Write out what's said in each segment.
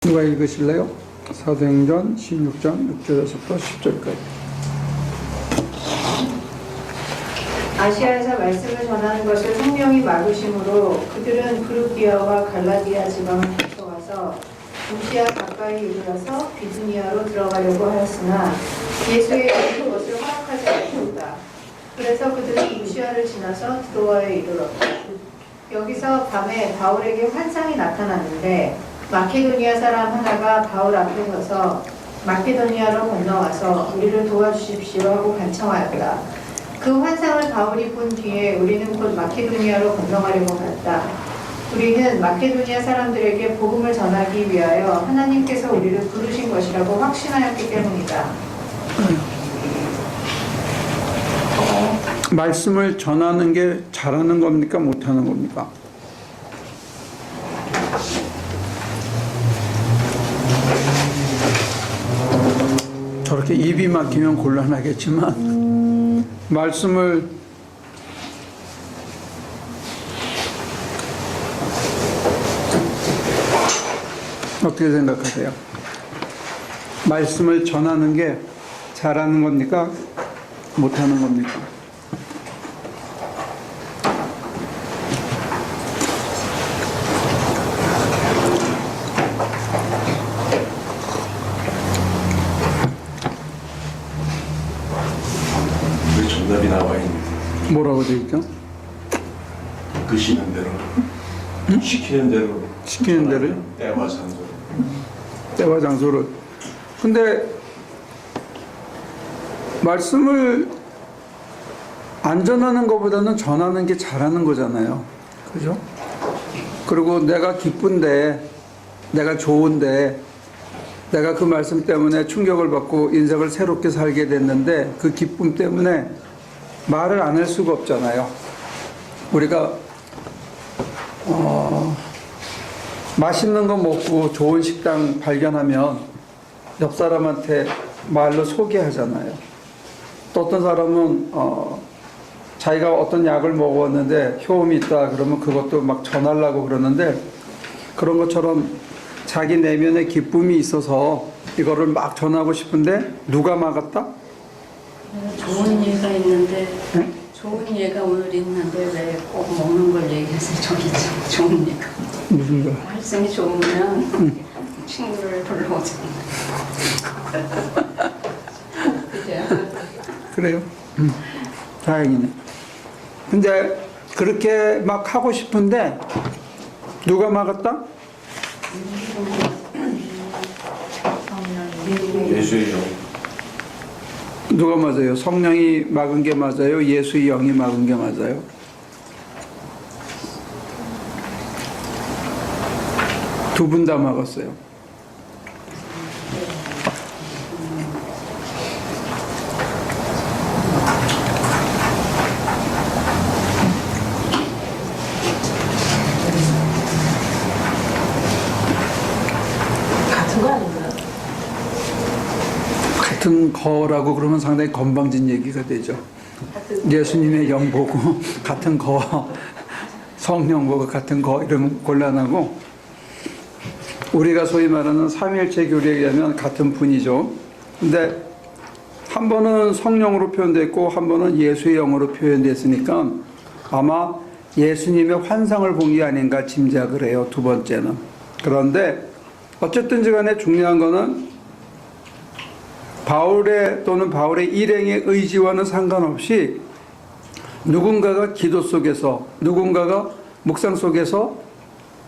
누가 읽으실래요? 사도행전 16장 6절에서부터 10절까지. 아시아에서 말씀을 전하는 것을 성령이 막으심으로 그들은 브르기아와 갈라디아 지방을 거쳐와서 무시아 가까이 이르러서 비두니아로 들어가려고 하였으나 예수의 이르는 것을 허락하지 못했다. 그래서 그들은 무시아를 지나서 드로아에 이르렀다. 여기서 밤에 바울에게 환상이 나타났는데 마케도니아 사람 하나가 바울 앞에 서서 마케도니아로 건너와서 우리를 도와주십시오 하고 간청하였다. 그 환상을 바울이 본 뒤에 우리는 곧 마케도니아로 건너가려고 했다. 우리는 마케도니아 사람들에게 복음을 전하기 위하여 하나님께서 우리를 부르신 것이라고 확신하였기 때문이다. 말씀을 전하는 게 잘하는 겁니까? 못하는 겁니까? 저렇게 입이 막히면 곤란하겠지만 말씀을 어떻게 생각하세요? 말씀을 전하는 게 잘하는 겁니까? 못하는 겁니까? 그 정답이 나와 있는데 뭐라고 되어 있죠? 드시는 대로 시키는 대로 시키는 대로 때와 장소. 때와 장소를. 근데 말씀을 안 전하는 것보다는 전하는 게 잘하는 거잖아요. 그죠? 그리고 내가 기쁜데, 내가 좋은데, 내가 그 말씀 때문에 충격을 받고 인생을 새롭게 살게 됐는데 그 기쁨 때문에 말을 안 할 수가 없잖아요. 우리가 맛있는 거 먹고 좋은 식당 발견하면 옆 사람한테 말로 소개하잖아요. 또 어떤 사람은 자기가 어떤 약을 먹었는데 효험이 있다 그러면 그것도 막 전하려고 그러는데, 그런 것처럼 자기 내면에 기쁨이 있어서 이거를 막 전하고 싶은데 누가 막았다? 좋은 예가 있는데, 네? 좋은 예가 오늘 있는데 왜 꼭 먹는 걸 얘기해서 저기 좋은 예가. 무슨 거? 말씀이 좋으면 친구를 불러오잖아. 그죠? 그래요? 다행이네. 근데 그렇게 막 하고 싶은데 누가 막았다? 예수의 영. 누가 맞아요? 성령이 막은 게 맞아요? 예수의 영이 막은 게 맞아요? 두 분 다 막았어요. 같은 거 아닌가요? 같은 거라고 그러면 상당히 건방진 얘기가 되죠. 예수님의 영 보고 같은 거, 성령 보고 같은 거 이러면 곤란하고, 우리가 소위 말하는 삼위일체 교리에 의하면 같은 분이죠. 근데 한 번은 성령으로 표현됐고 한 번은 예수의 영으로 표현됐으니까 아마 예수님의 환상을 본 게 아닌가 짐작을 해요, 두 번째는. 그런데 어쨌든지 간에 중요한 거는 바울의 또는 바울의 일행의 의지와는 상관없이 누군가가 기도 속에서, 누군가가 묵상 속에서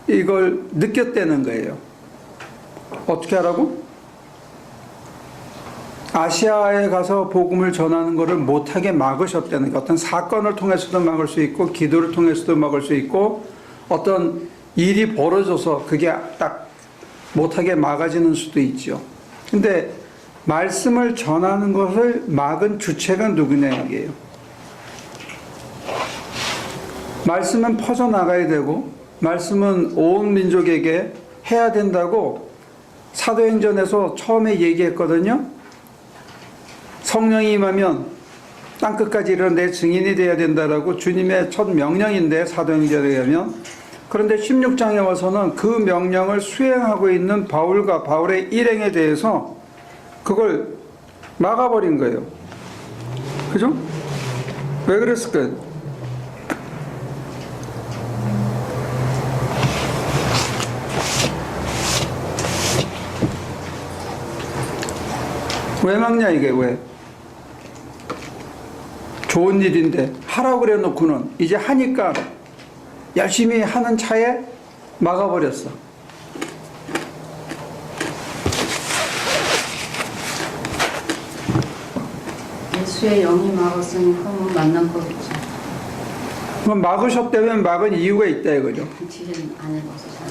이걸 느꼈다는 거예요. 어떻게 하라고? 아시아에 가서 복음을 전하는 것을 못하게 막으셨다는 거. 어떤 사건을 통해서도 막을 수 있고 기도를 통해서도 막을 수 있고 어떤 일이 벌어져서 그게 딱 못하게 막아지는 수도 있죠. 근데 말씀을 전하는 것을 막은 주체가 누구냐 이게요. 말씀은 퍼져나가야 되고 말씀은 온 민족에게 해야 된다고 사도행전에서 처음에 얘기했거든요. 성령이 임하면 땅끝까지 이르러 내 증인이 되어야 된다라고 주님의 첫 명령인데, 사도행전에 의하면 그런데 16장에 와서는 그 명령을 수행하고 있는 바울과 바울의 일행에 대해서 그걸 막아버린 거예요. 그죠? 왜 그랬을까요? 왜 막냐 이게 왜? 좋은 일인데 하라고 그래 놓고는 이제 하니까 열심히 하는 차에 막아버렸어. 예수의 영이 막았으니까 뭐 만난 거겠죠. 그럼 막으셨다면 막은 이유가 있다 이거죠. 뒤를 안 해봐서 잘.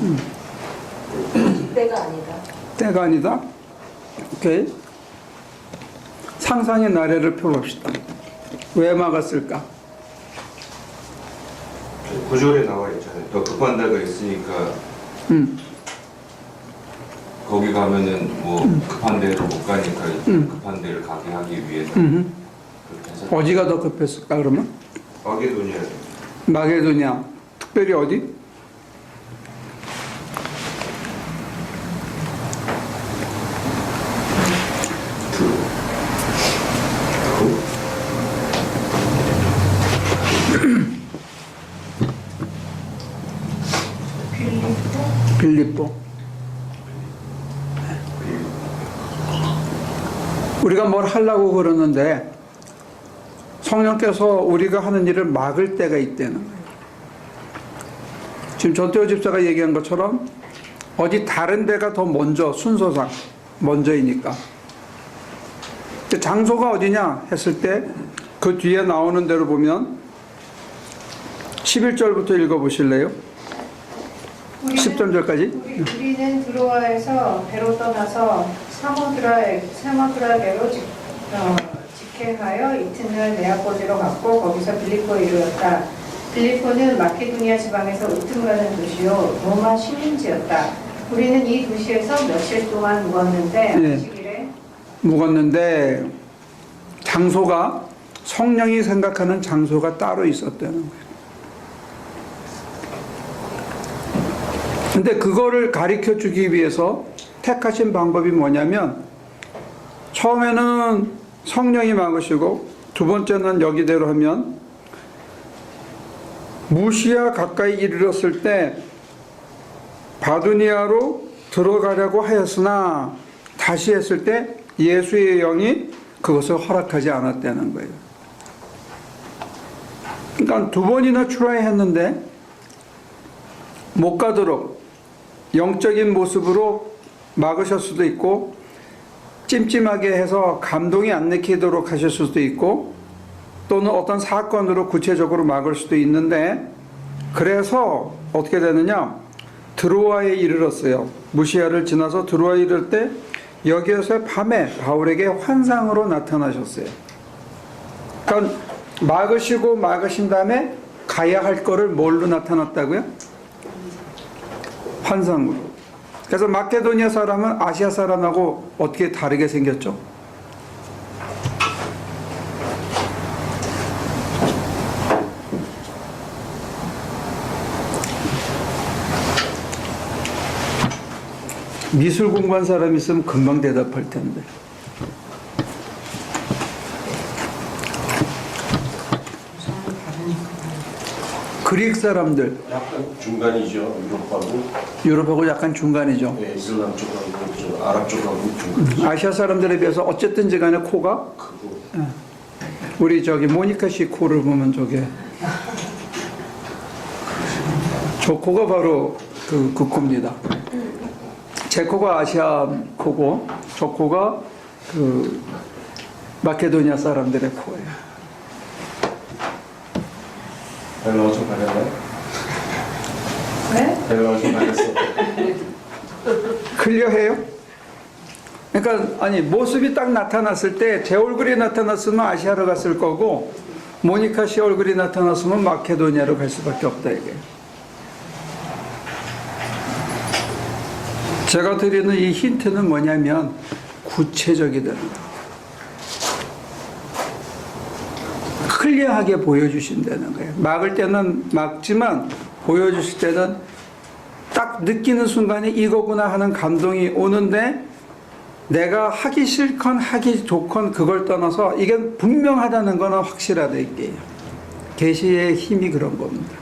때가 아니다. 때가 아니다. 오케이. 상상의 나래를 펴봅시다. 왜 막았을까? 9절에 나와 있잖아요. 더 급한 데가 있으니까 거기 가면은 뭐 급한 데로 못 가니까 급한 데를 가게 하기 위해서 그렇게 해서 어디가 더 급했을까 그러면? 마게도니아 마게도냐. 특별히 어디? 빌립보. 우리가 뭘 하려고 그러는데 성령께서 우리가 하는 일을 막을 때가 있다는 거예요. 지금 전태호 집사가 얘기한 것처럼 어디 다른 데가 더 먼저 순서상 먼저이니까. 장소가 어디냐 했을 때 그 뒤에 나오는 대로 보면 11절부터 읽어보실래요? 13절까지? 우리는 드로아에서 배로 떠나서 사모드라게로 직행하여 이튿날 네아포리로 갔고 거기서 빌립보에 이르렀다. 빌립보는 마케도니아 지방에서 으뜸가는 도시요 로마 식민지였다. 우리는 이 도시에서 며칠 동안 묵었는데 네. 안식일에 묵었는데 장소가 성령이 생각하는 장소가 따로 있었다는 거예요. 근데 그거를 가르쳐 주기 위해서 택하신 방법이 뭐냐면 처음에는 성령이 막으시고 두 번째는 여기대로 하면 무시아 가까이 이르렀을 때 바두니아로 들어가려고 하였으나 다시 했을 때 예수의 영이 그것을 허락하지 않았다는 거예요. 그러니까 두 번이나 출하했는데 못 가도록 영적인 모습으로 막으실 수도 있고 찜찜하게 해서 감동이 안 내키도록 하실 수도 있고 또는 어떤 사건으로 구체적으로 막을 수도 있는데 그래서 어떻게 되느냐 드로아에 이르렀어요. 무시아를 지나서 드로아에 이를 때 여기에서 밤에 바울에게 환상으로 나타나셨어요. 그러니까 막으신 다음에 가야 할 거를 뭘로 나타났다고요? 환상으로. 그래서 마케도니아 사람은 아시아 사람하고 어떻게 다르게 생겼죠? 미술 공부한 사람 있으면 금방 대답할 텐데. 그릭 사람들 약간 중간이죠. 유럽하고 약간 중간이죠. 네, 이슬람 쪽하고 좀 아랍 쪽하고 중간. 아시아 사람들에 비해서 어쨌든지 간에 코가 크고. 우리 저기 모니카 씨 코를 보면 저게 저 코가 바로 그 코입니다. 제 코가 아시아 코고 저 코가 그 마케도니아 사람들의 코예요. 벨라어 좀 가렸나요? 네? 벨라어 좀 가렸어. 클리어해요? 그러니까 아니 모습이 딱 나타났을 때 제 얼굴이 나타났으면 아시아로 갔을 거고 모니카 씨 얼굴이 나타났으면 마케도니아로 갈 수밖에 없다 이게. 제가 드리는 이 힌트는 뭐냐면 구체적이다. 클리어하게 보여주신다는 거예요. 막을 때는 막지만 보여주실 때는 딱 느끼는 순간에 이거구나 하는 감동이 오는데 내가 하기 싫건 하기 좋건 그걸 떠나서 이게 분명하다는 거는 확실하다 이게요. 계시의 힘이 그런 겁니다.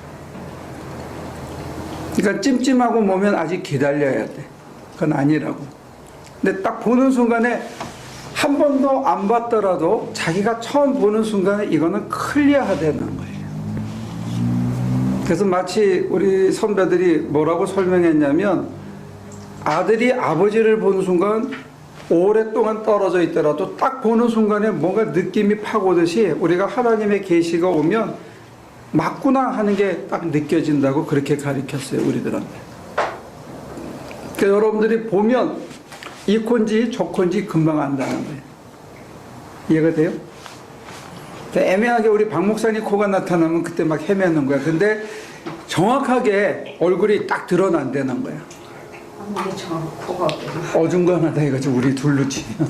그러니까 찜찜하고 보면 아직 기다려야 돼. 그건 아니라고. 근데 딱 보는 순간에 한 번도 안 봤더라도 자기가 처음 보는 순간에 이거는 클리어하다는 거예요. 그래서 마치 우리 선배들이 뭐라고 설명했냐면 아들이 아버지를 보는 순간 오랫동안 떨어져 있더라도 딱 보는 순간에 뭔가 느낌이 팍 오듯이 우리가 하나님의 계시가 오면 맞구나 하는 게 딱 느껴진다고 그렇게 가르쳤어요, 우리들한테. 그러니까 여러분들이 보면 이 콘지 저 콘지 금방 안다는 거예요. 이해가 돼요? 애매하게 우리 박 목사님 코가 나타나면 그때 막 헤매는 거야. 근데 정확하게 얼굴이 딱 드러난다는 거야. 이게 저 코가 어때요? 어중간하다 이거지, 우리 둘로 치면.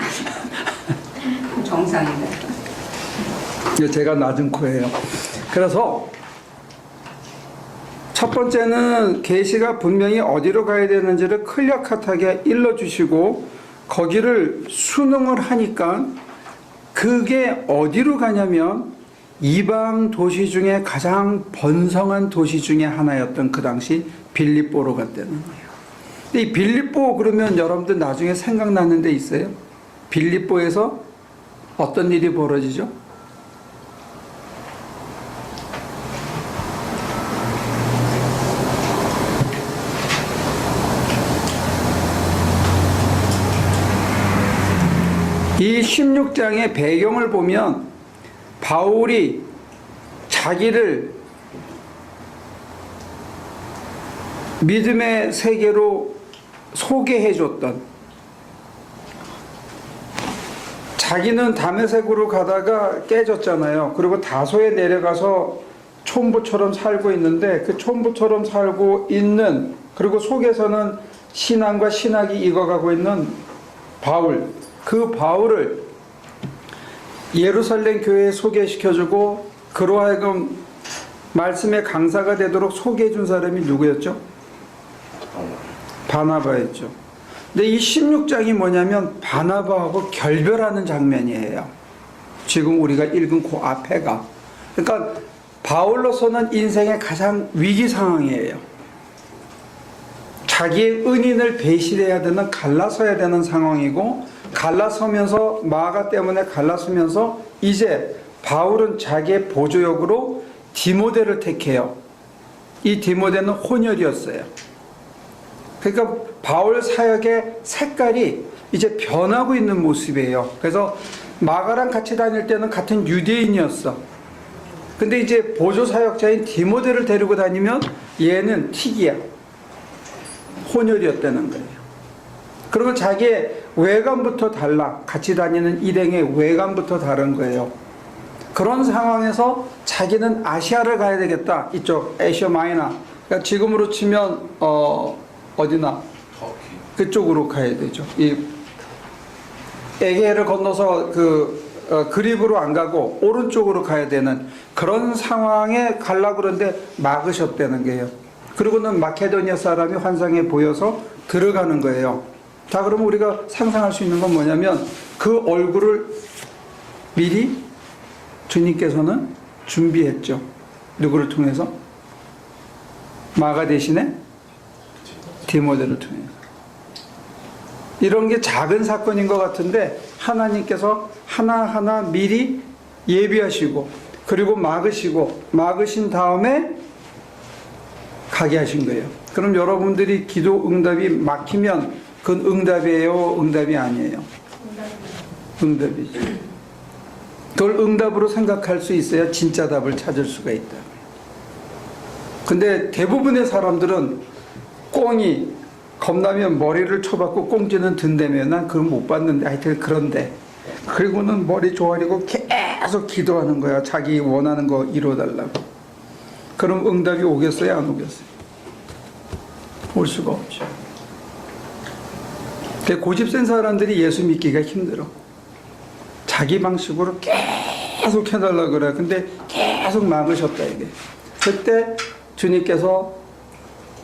정상이네. 제가 낮은 코예요. 그래서 첫 번째는 계시가 분명히 어디로 가야 되는지를 클리어컷하게 일러주시고 거기를 순응을 하니까 그게 어디로 가냐면 이방 도시 중에 가장 번성한 도시 중에 하나였던 그 당시 빌립보로 갔다는 거예요. 근데 이 빌립보 그러면 여러분들 나중에 생각나는 데 있어요? 빌립보에서 어떤 일이 벌어지죠? 이 16장의 배경을 보면 바울이 자기를 믿음의 세계로 소개해 줬던, 자기는 다메섹으로 가다가 깨졌잖아요. 그리고 다소에 내려가서 촌부처럼 살고 있는데 그 촌부처럼 살고 있는, 그리고 속에서는 신앙과 신학이 익어가고 있는 바울, 그 바울을 예루살렘 교회에 소개시켜주고 그로 하여금 말씀의 강사가 되도록 소개해준 사람이 누구였죠? 바나바였죠. 근데 이 16장이 뭐냐면 바나바하고 결별하는 장면이에요. 지금 우리가 읽은 그 앞에가. 그러니까 바울로서는 인생의 가장 위기 상황이에요. 자기의 은인을 배신해야 되는, 갈라서야 되는 상황이고, 갈라서면서 마가 때문에 갈라서면서 이제 바울은 자기의 보조역으로 디모데를 택해요. 이 디모데는 혼혈이었어요. 그러니까 바울 사역의 색깔이 이제 변하고 있는 모습이에요. 그래서 마가랑 같이 다닐 때는 같은 유대인이었어. 근데 이제 보조 사역자인 디모데를 데리고 다니면 얘는 틱이야. 혼혈이었다는 거예요. 그러면 자기의 외관부터 달라. 같이 다니는 일행의 외관부터 다른 거예요. 그런 상황에서 자기는 아시아를 가야 되겠다. 이쪽 에시아 마이너. 그러니까 지금으로 치면 어디나 그쪽으로 가야 되죠. 이 에게해를 건너서 그립으로 안 가고 오른쪽으로 가야 되는 그런 상황에 가려고 그러는데 막으셨다는 거예요. 그리고는 마케도니아 사람이 환상에 보여서 들어가는 거예요. 자, 그러면 우리가 상상할 수 있는 건 뭐냐면 그 얼굴을 미리 주님께서는 준비했죠. 누구를 통해서? 마가 대신에 디모데를 통해서. 이런 게 작은 사건인 것 같은데 하나님께서 하나하나 미리 예비하시고 그리고 막으신 다음에 가게 하신 거예요. 그럼 여러분들이 기도 응답이 막히면 그건 응답이에요? 응답이 아니에요? 응답이죠. 그걸 응답으로 생각할 수 있어야 진짜 답을 찾을 수가 있다. 근데 대부분의 사람들은 꽁이 겁나면 머리를 쳐박고 꽁지는 든다며. 난 그걸 못 봤는데 하여튼 그런데 그리고는 머리 조아리고 계속 기도하는 거야. 자기 원하는 거 이루어달라고. 그럼 응답이 오겠어요? 안 오겠어요? 올 수가 없죠. 고집센 사람들이 예수 믿기가 힘들어. 자기 방식으로 계속 해달라고 그래. 근데 계속 막으셨다 이게. 그때 주님께서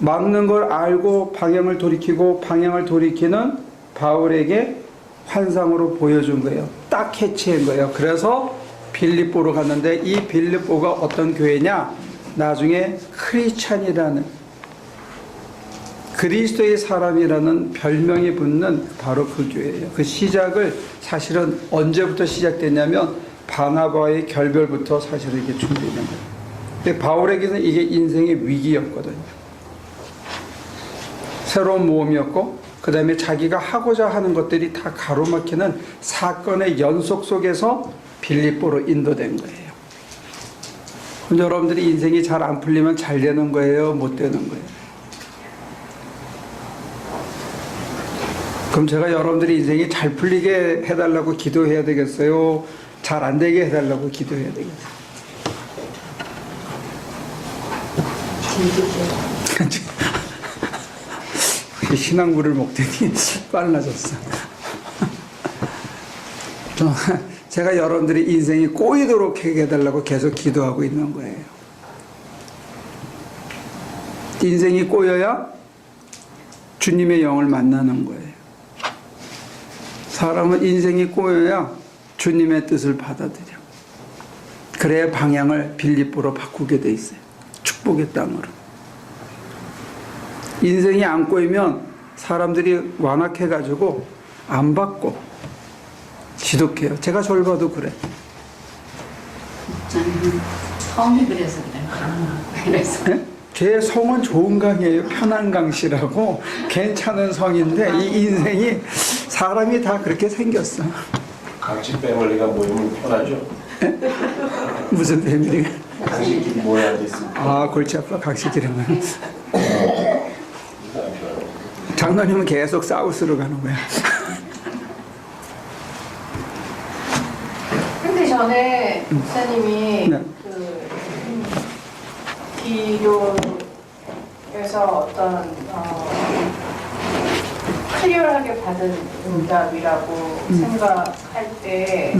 막는 걸 알고 방향을 돌이키고 방향을 돌이키는 바울에게 환상으로 보여준 거예요. 딱 캐치한 거예요. 그래서 빌립보로 갔는데 이 빌립보가 어떤 교회냐? 나중에 크리스찬이라는 그리스도의 사람이라는 별명이 붙는 바로 그 교회예요. 그 시작을 사실은 언제부터 시작됐냐면 바나바의 결별부터 사실은 이게 준비된 거예요. 근데 바울에게는 이게 인생의 위기였거든요. 새로운 모험이었고 그 다음에 자기가 하고자 하는 것들이 다 가로막히는 사건의 연속 속에서 빌립보로 인도된 거예요. 그럼 여러분들이 인생이 잘 안 풀리면 잘 되는 거예요? 못 되는 거예요? 그럼 제가 여러분들이 인생이 잘 풀리게 해달라고 기도해야 되겠어요? 잘 안 되게 해달라고 기도해야 되겠어요? 신앙물을 먹더니 빨라졌어. 제가 여러분들이 인생이 꼬이도록 하게 해달라고 계속 기도하고 있는 거예요. 인생이 꼬여야 주님의 영을 만나는 거예요. 사람은 인생이 꼬여야 주님의 뜻을 받아들여. 그래야 방향을 빌립보로 바꾸게 돼 있어요. 축복의 땅으로. 인생이 안 꼬이면 사람들이 완악해가지고 안 받고 지독해요. 제가 절 봐도 그래. 저는 성이 그래서 그래요. 그래서. 네? 제 성은 좋은 강이에요. 편한 강씨라고 괜찮은 성인데 이 인생이 사람이 다 그렇게 생겼어. 각지 패밀리가 모이면 편하죠. 무슨 패밀리가? 각지끼리 모여야 됐습니다. 아, 골치 아파 각시들이면. 장로님은 계속 사우스로 가는 거야. 근데 전에 목사님이 네. 그 기도에서 어떤 클리어하게 받은 응답이라고 생각할 때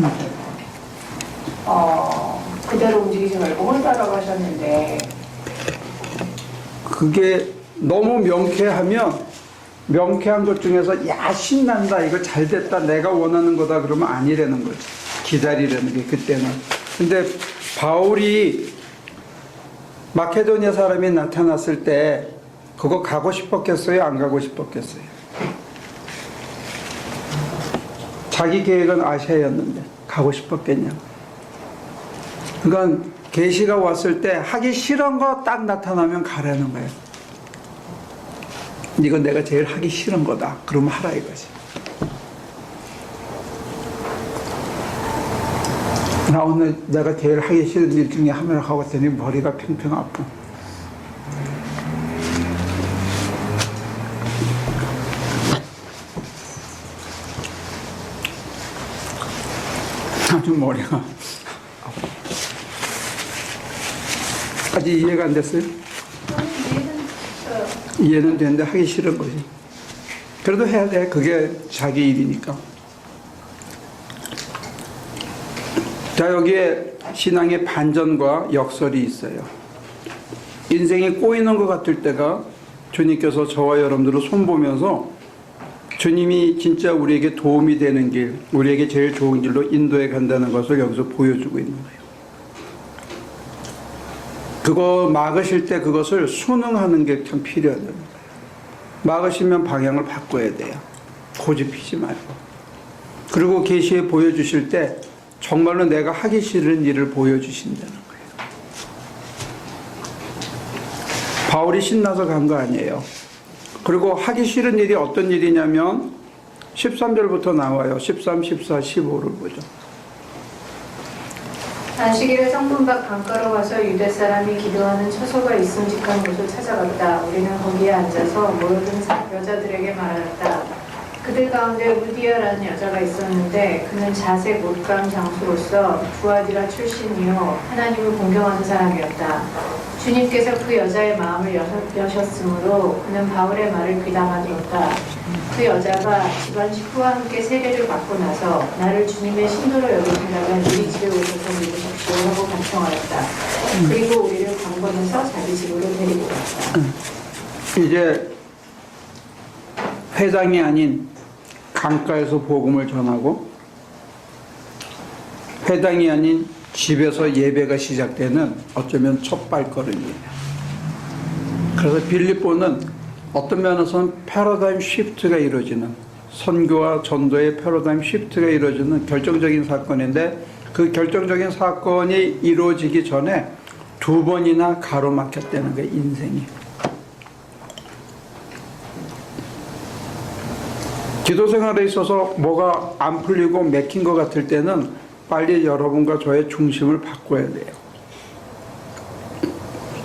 그대로 움직이지 말고 혼자라고 하셨는데 그게 너무 명쾌한 것 중에서 야 신난다 이거 잘됐다 내가 원하는 거다 그러면 아니라는 거지. 기다리라는 게 그때는. 근데 바울이 마케도니아 사람이 나타났을 때 그거 가고 싶었겠어요? 안 가고 싶었겠어요? 자기 계획은 아시아였는데 가고 싶었겠냐? 그러니까 계시가 왔을 때 하기 싫은 거 딱 나타나면 가라는 거예요. 이건 내가 제일 하기 싫은 거다. 그러면 하라 이거지. 나 오늘 내가 제일 하기 싫은 일 중에 하나를 하고 왔더니 머리가 팽팽 아파. 아주 머리가 아파. 아직 이해가 안 됐어요? 이해는 되는데 하기 싫은 거지. 그래도 해야 돼. 그게 자기 일이니까. 자, 여기에 신앙의 반전과 역설이 있어요. 인생이 꼬이는 것 같을 때가 주님께서 저와 여러분들을 손보면서 주님이 진짜 우리에게 도움이 되는 길, 우리에게 제일 좋은 길로 인도해 간다는 것을 여기서 보여주고 있는 거예요. 그거 막으실 때 그것을 순응하는 게 참 필요하다는 거예요. 막으시면 방향을 바꿔야 돼요. 고집피지 말고. 그리고 계시에 보여주실 때 정말로 내가 하기 싫은 일을 보여주신다는 거예요. 바울이 신나서 간 거 아니에요. 그리고 하기 싫은 일이 어떤 일이냐면 13절부터 나와요. 13, 14, 15를 보죠. 안식일에 성문 밖 강가로 가서 유대 사람이 기도하는 처소가 있음직한 곳을 찾아갔다. 우리는 거기에 앉아서 모여든 여자들에게 말하였다. 그들 가운데 루디아라는 여자가 있었는데 그는 자색 못강 장수로서 두아디라 출신이요 하나님을 공경하는 사람이었다. 주님께서 그 여자의 마음을 여셨으므로 그는 바울의 말을 귀담아 들었다. 그 여자가 집안 식구와 함께 세례를 받고 나서 나를 주님의 신도로 여기신다면 우리 집에 오셔서 믿으십시오 하고 간청하였다. 그리고 우리를 광번해서 자기 집으로 데리고 갔다. 이제 회당이 아닌 강가에서 복음을 전하고 회당이 아닌 집에서 예배가 시작되는 어쩌면 첫 발걸음이에요. 그래서 빌립보는 어떤 면에서는 패러다임 시프트가 이루어지는, 선교와 전도의 패러다임 시프트가 이루어지는 결정적인 사건인데, 그 결정적인 사건이 이루어지기 전에 2번이나 가로막혔다는 거예요, 인생이. 기도 생활에 있어서 뭐가 안 풀리고 맥힌 것 같을 때는 빨리 여러분과 저의 중심을 바꿔야 돼요.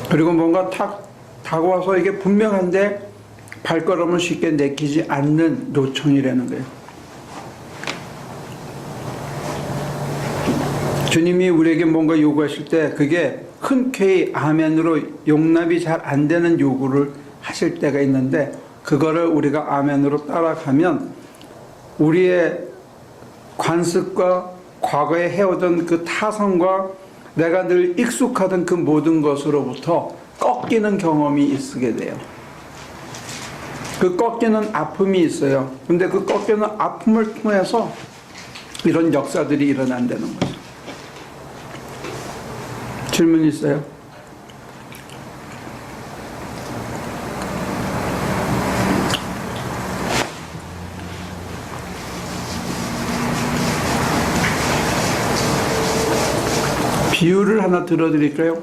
그리고 뭔가 탁 다가와서 이게 분명한데 발걸음을 쉽게 내키지 않는 요청이라는 거예요. 주님이 우리에게 뭔가 요구하실 때 그게 흔쾌히 아멘으로 용납이 잘 안 되는 요구를 하실 때가 있는데, 그거를 우리가 아멘으로 따라가면 우리의 관습과 과거에 해오던 그 타성과 내가 늘 익숙하던 그 모든 것으로부터 꺾이는 경험이 있게 돼요. 그 꺾이는 아픔이 있어요. 근데 그 꺾이는 아픔을 통해서 이런 역사들이 일어난다는 거죠. 질문 있어요? 비유를 하나 들어드릴까요?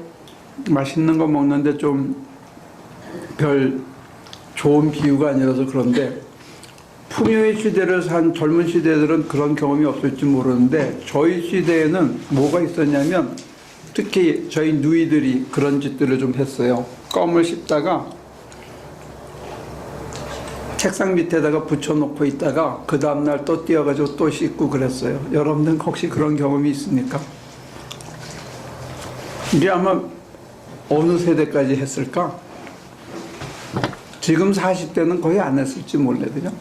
맛있는 거 먹는데 좀 별 좋은 비유가 아니라서 그런데, 풍요의 시대를 산 젊은 시대들은 그런 경험이 없을지 모르는데, 저희 시대에는 뭐가 있었냐면, 특히 저희 누이들이 그런 짓들을 좀 했어요. 껌을 씹다가 책상 밑에다가 붙여놓고 있다가 그 다음날 또 띄어가지고 또 씹고 그랬어요. 여러분들은 혹시 그런 경험이 있습니까? 이게 아마 어느 세대까지 했을까? 지금 40대는 거의 안 했을지 몰라요. 그죠?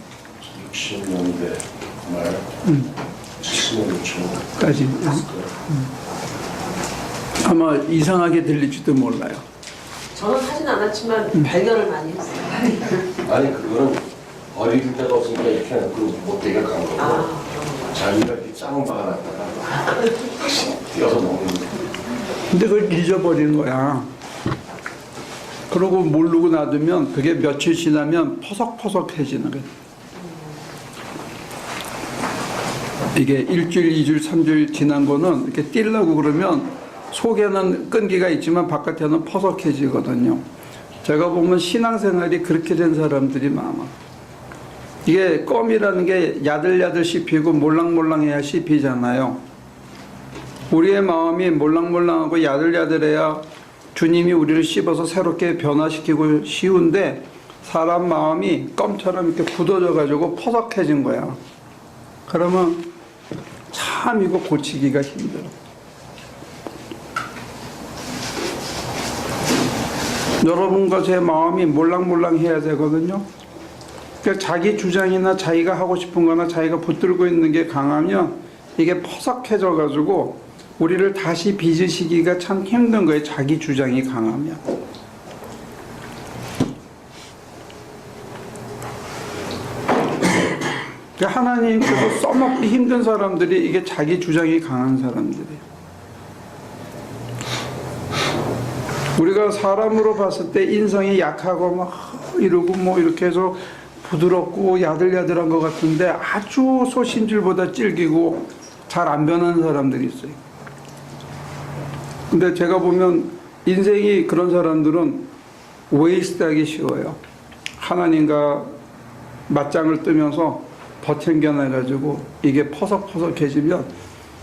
60년대 말 70년대 까지. 아마 이상하게 들릴지도 몰라요. 저는 하진 않았지만 발견을 많이 했어요. 아니 그거는 어릴 때가 없으니까 이렇게 그 못되게 간 거고, 자기가 이렇게 짱 박아놨다가 뛰어서 먹는 거. 근데 그걸 잊어버리는 거야. 그러고 모르고 놔두면 그게 며칠 지나면 퍼석퍼석해지는 거야. 이게 1주일, 2주일, 3주일 지난 거는 이렇게 뛸려고 그러면 속에는 끈기가 있지만 바깥에는 퍼석해지거든요. 제가 보면 신앙생활이 그렇게 된 사람들이 많아. 이게 껌이라는 게 야들야들 씹히고 몰랑몰랑해야 씹히잖아요. 우리의 마음이 몰랑몰랑하고 야들야들해야 주님이 우리를 씹어서 새롭게 변화시키고 쉬운데, 사람 마음이 껌처럼 이렇게 굳어져가지고 퍼석해진 거야. 그러면 참 이거 고치기가 힘들어. 여러분과 제 마음이 몰랑몰랑해야 되거든요. 그러니까 자기 주장이나 자기가 하고 싶은 거나 자기가 붙들고 있는 게 강하면 이게 퍼석해져가지고 우리를 다시 빚으시기가 참 힘든 거예요. 자기 주장이 강하면. 그러니까 하나님께서 써먹기 힘든 사람들이 이게 자기 주장이 강한 사람들이에요. 우리가 사람으로 봤을 때 인성이 약하고 막 이러고 뭐 이렇게 해서 부드럽고 야들야들한 것 같은데, 아주 소신줄보다 질기고 잘 안 변하는 사람들이 있어요. 근데 제가 보면 인생이 그런 사람들은 웨이스트하기 쉬워요. 하나님과 맞짱을 뜨면서 버텨겨내가지고 이게 퍼석퍼석해지면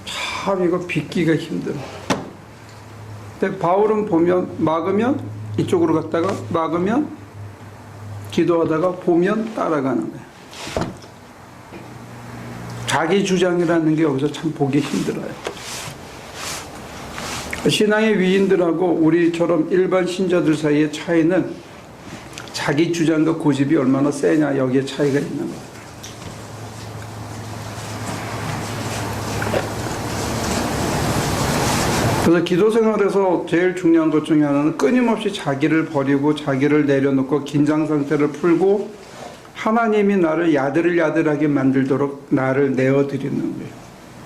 참 이거 빚기가 힘들어. 근데 바울은 보면 막으면 이쪽으로 갔다가 막으면 기도하다가 보면 따라가는 거예요. 자기 주장이라는 게 여기서 참 보기 힘들어요. 신앙의 위인들하고 우리처럼 일반 신자들 사이의 차이는 자기 주장과 고집이 얼마나 세냐, 여기에 차이가 있는 거예요. 그래서 기도 생활에서 제일 중요한 것 중에 하나는 끊임없이 자기를 버리고 자기를 내려놓고 긴장 상태를 풀고 하나님이 나를 야들야들하게 만들도록 나를 내어드리는 거예요.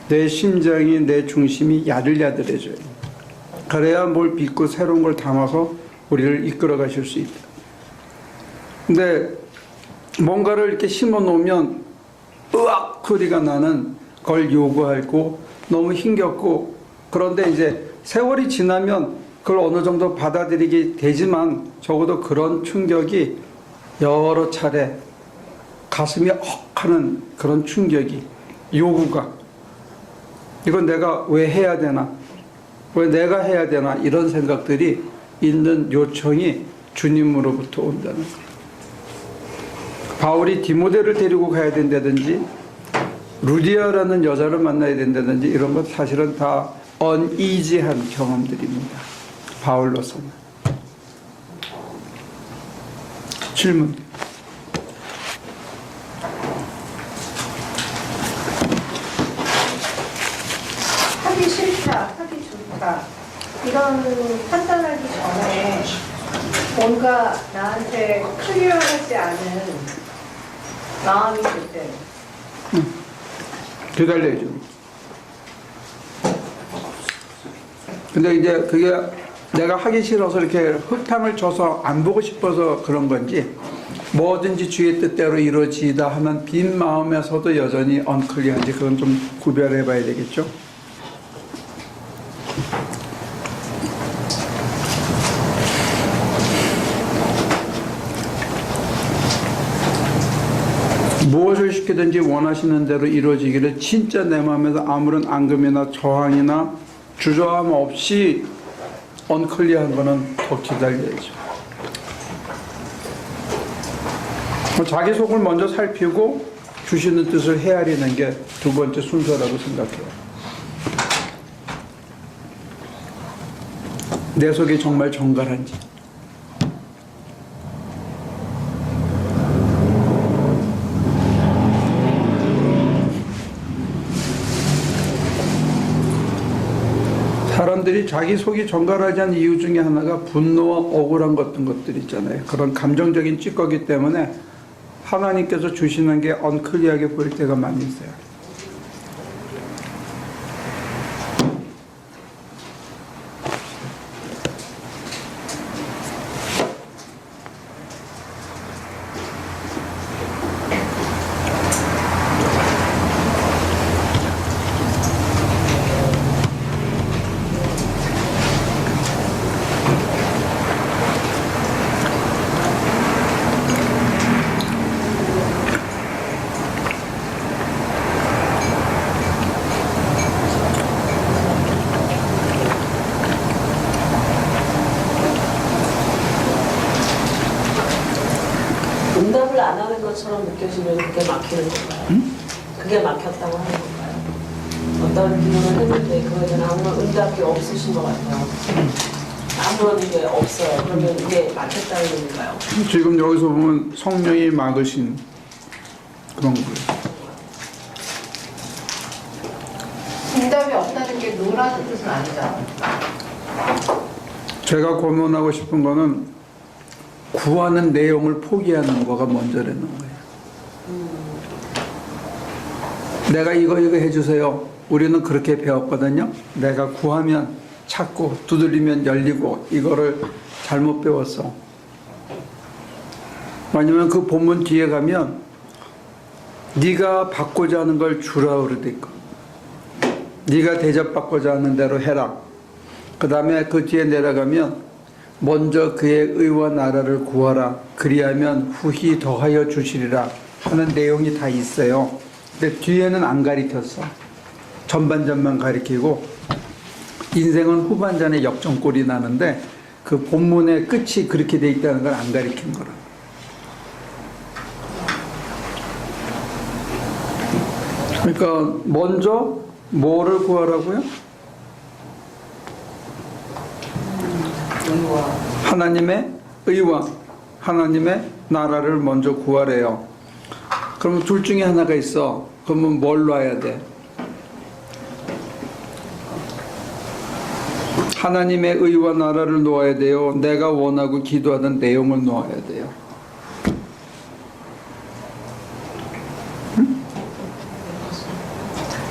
내 심장이, 내 중심이 야들야들해져요. 그래야 뭘 믿고 새로운 걸 담아서 우리를 이끌어 가실 수 있다. 근데 뭔가를 이렇게 심어 놓으면 으악 소리가 나는 걸 요구하고 너무 힘겹고, 그런데 이제 세월이 지나면 그걸 어느 정도 받아들이게 되지만 적어도 그런 충격이 여러 차례 가슴이 헉 하는 그런 충격이, 요구가, 이건 내가 왜 해야 되나, 왜 내가 해야 되나, 이런 생각들이 있는 요청이 주님으로부터 온다는 거예요. 바울이 디모데를 데리고 가야 된다든지 루디아라는 여자를 만나야 된다든지 이런 건 사실은 다 언이지한 경험들입니다. 바울로서는. 질문. 하기 싫다, 하기 좋다, 이런 판단하기 전에 뭔가 나한테 클리어하지 않은 마음이 들 때 기다려야죠. 근데 이제 그게 내가 하기 싫어서 이렇게 흙탕을 쳐서 안 보고 싶어서 그런 건지, 뭐든지 주의 뜻대로 이루어지다 하면 빈 마음에서도 여전히 언클리한지, 그건 좀 구별해 봐야 되겠죠. 무엇을 시키든지 원하시는 대로 이루어지기를 진짜 내 마음에서 아무런 앙금이나 저항이나 주저함 없이 언클리한 거는 더 기다려야죠. 자기 속을 먼저 살피고 주시는 뜻을 헤아리는 게 두 번째 순서라고 생각해요. 내 속이 정말 정갈한지. 사람들이 자기 속이 정갈하지 않은 이유 중에 하나가 분노와 억울한 것들 있잖아요. 그런 감정적인 찌꺼기 때문에 하나님께서 주시는 게 언클리하게 보일 때가 많이 있어요. 응답을 안 하는 것처럼 느껴지면 그게 막히는 건가요? 그게 막혔다고 하는 건가요? 어떤 기도를 했는데 그거에 대한 아무런 응답이 없으신 것 같아요. 아무런 게 없어요. 그러면 이게 막혔다는 건가요? 지금 여기서 보면 성령이 막으신 그런 거예요. 응답이 없다는 게 노라는 뜻은 아니잖아. 제가 고민하고 싶은 거는 구하는 내용을 포기하는 거가 먼저라는 거예요. 내가 이거 해주세요. 우리는 그렇게 배웠거든요. 내가 구하면 찾고 두드리면 열리고, 이거를 잘못 배웠어. 아니면 그 본문 뒤에 가면 네가 받고자 하는 걸 주라 그러돼 있고, 네가 대접받고자 하는 대로 해라. 그 다음에 그 뒤에 내려가면 먼저 그의 의와 나라를 구하라. 그리하면 후히 더하여 주시리라 하는 내용이 다 있어요. 근데 뒤에는 안 가리켰어. 전반전만 가리키고, 인생은 후반전에 역전골이 나는데 그 본문의 끝이 그렇게 돼 있다는 걸 안 가리킨 거라. 그러니까 먼저 뭐를 구하라고요? 하나님의 의와 하나님의 나라를 먼저 구하래요. 그러면 둘 중에 하나가 있어. 그러면 뭘 놔야 돼? 하나님의 의와 나라를 놓아야 돼요. 내가 원하고 기도하는 내용을 놓아야 돼요.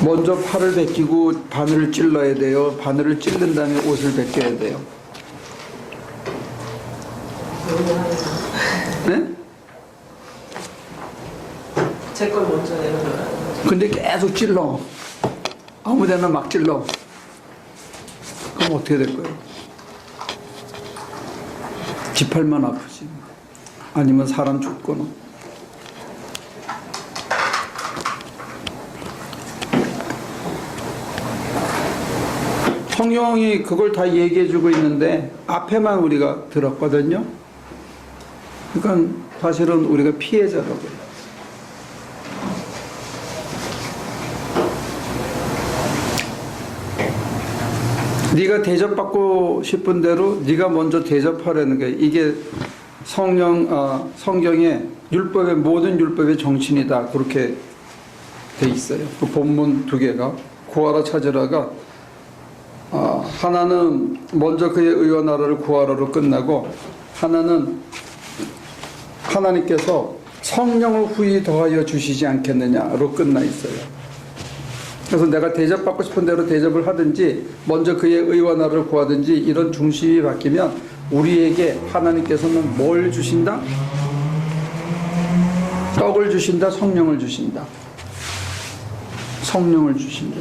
먼저 팔을 벗기고 바늘을 찔러야 돼요. 바늘을 찔른 다음에 옷을 벗겨야 돼요. 네? 제 걸 먼저 내려놓아요. 근데 계속 찔러. 아무데나 막 찔러. 그럼 어떻게 될 거예요? 지팔만 아프지. 아니면 사람 죽거나. 성경이 그걸 다 얘기해주고 있는데 앞에만 우리가 들었거든요. 그러니까 사실은 우리가 피해자라고요. 네가 대접받고 싶은 대로 네가 먼저 대접하라는 게 이게 성경의 율법의 모든 율법의 정신이다. 그렇게 돼 있어요. 그 본문 두 개가 구하라 찾으라가 하나는 먼저 그의 의와 나라를 구하라로 끝나고 하나는 하나님께서 성령을 후히 더하여 주시지 않겠느냐로 끝나 있어요. 그래서 내가 대접받고 싶은 대로 대접을 하든지 먼저 그의 의와 나라를 구하든지 이런 중심이 바뀌면 우리에게 하나님께서는 뭘 주신다? 떡을 주신다, 성령을 주신다. 성령을 주신다.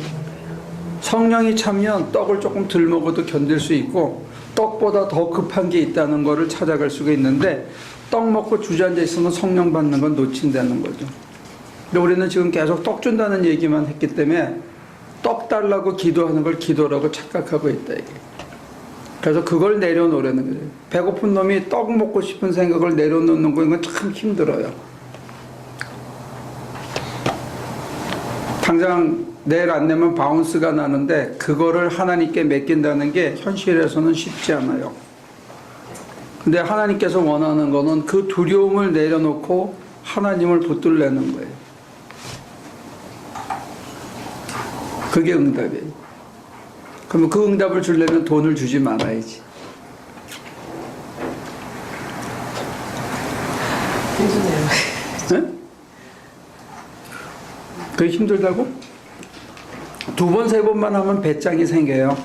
성령이 차면 떡을 조금 덜 먹어도 견딜 수 있고 떡보다 더 급한 게 있다는 것을 찾아갈 수가 있는데 떡 먹고 주저앉아 있으면 성령 받는 건 놓친다는 거죠. 근데 우리는 지금 계속 떡 준다는 얘기만 했기 때문에 떡 달라고 기도하는 걸 기도라고 착각하고 있다 이게. 그래서 그걸 내려놓으라는 거예요. 배고픈 놈이 떡 먹고 싶은 생각을 내려놓는 건 참 힘들어요. 당장 내일 안 내면 바운스가 나는데 그거를 하나님께 맡긴다는 게 현실에서는 쉽지 않아요. 근데 하나님께서 원하는 거는 그 두려움을 내려놓고 하나님을 붙들려는 거예요. 그게 응답이에요. 그러면 그 응답을 주려면 돈을 주지 말아야지. 힘드네요. 네? 그게 힘들다고? 두 번, 세 번만 하면 배짱이 생겨요.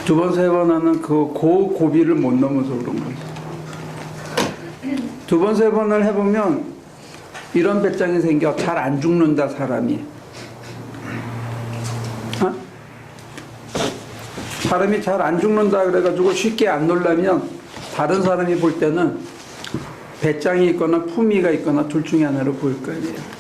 두 번, 세 번 하는 그 고비를 못 넘어서 그런 거죠. 두 번, 세 번을 해보면 이런 배짱이 생겨. 잘 안 죽는다, 사람이. 어? 사람이 잘 안 죽는다 그래가지고 쉽게 안 놀라면 다른 사람이 볼 때는 배짱이 있거나 품위가 있거나 둘 중에 하나로 보일 거예요.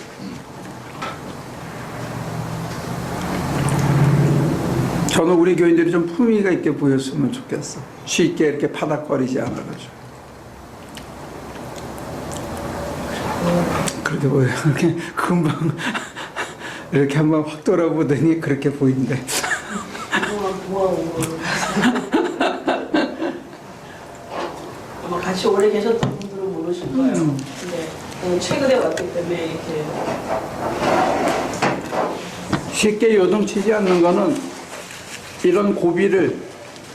저는 우리 교인들이 좀 품위가 있게 보였으면 좋겠어. 쉽게 이렇게 파닥거리지 않아가지고. 그렇게 보여요. 이렇게 금방 이렇게 한번 확 돌아보더니 그렇게 보인대. 아마 같이 오래 계셨던 분들은 모르실 거예요. 근데 최근에 왔기 때문에 이렇게 쉽게 요동치지 않는 거는 이런 고비를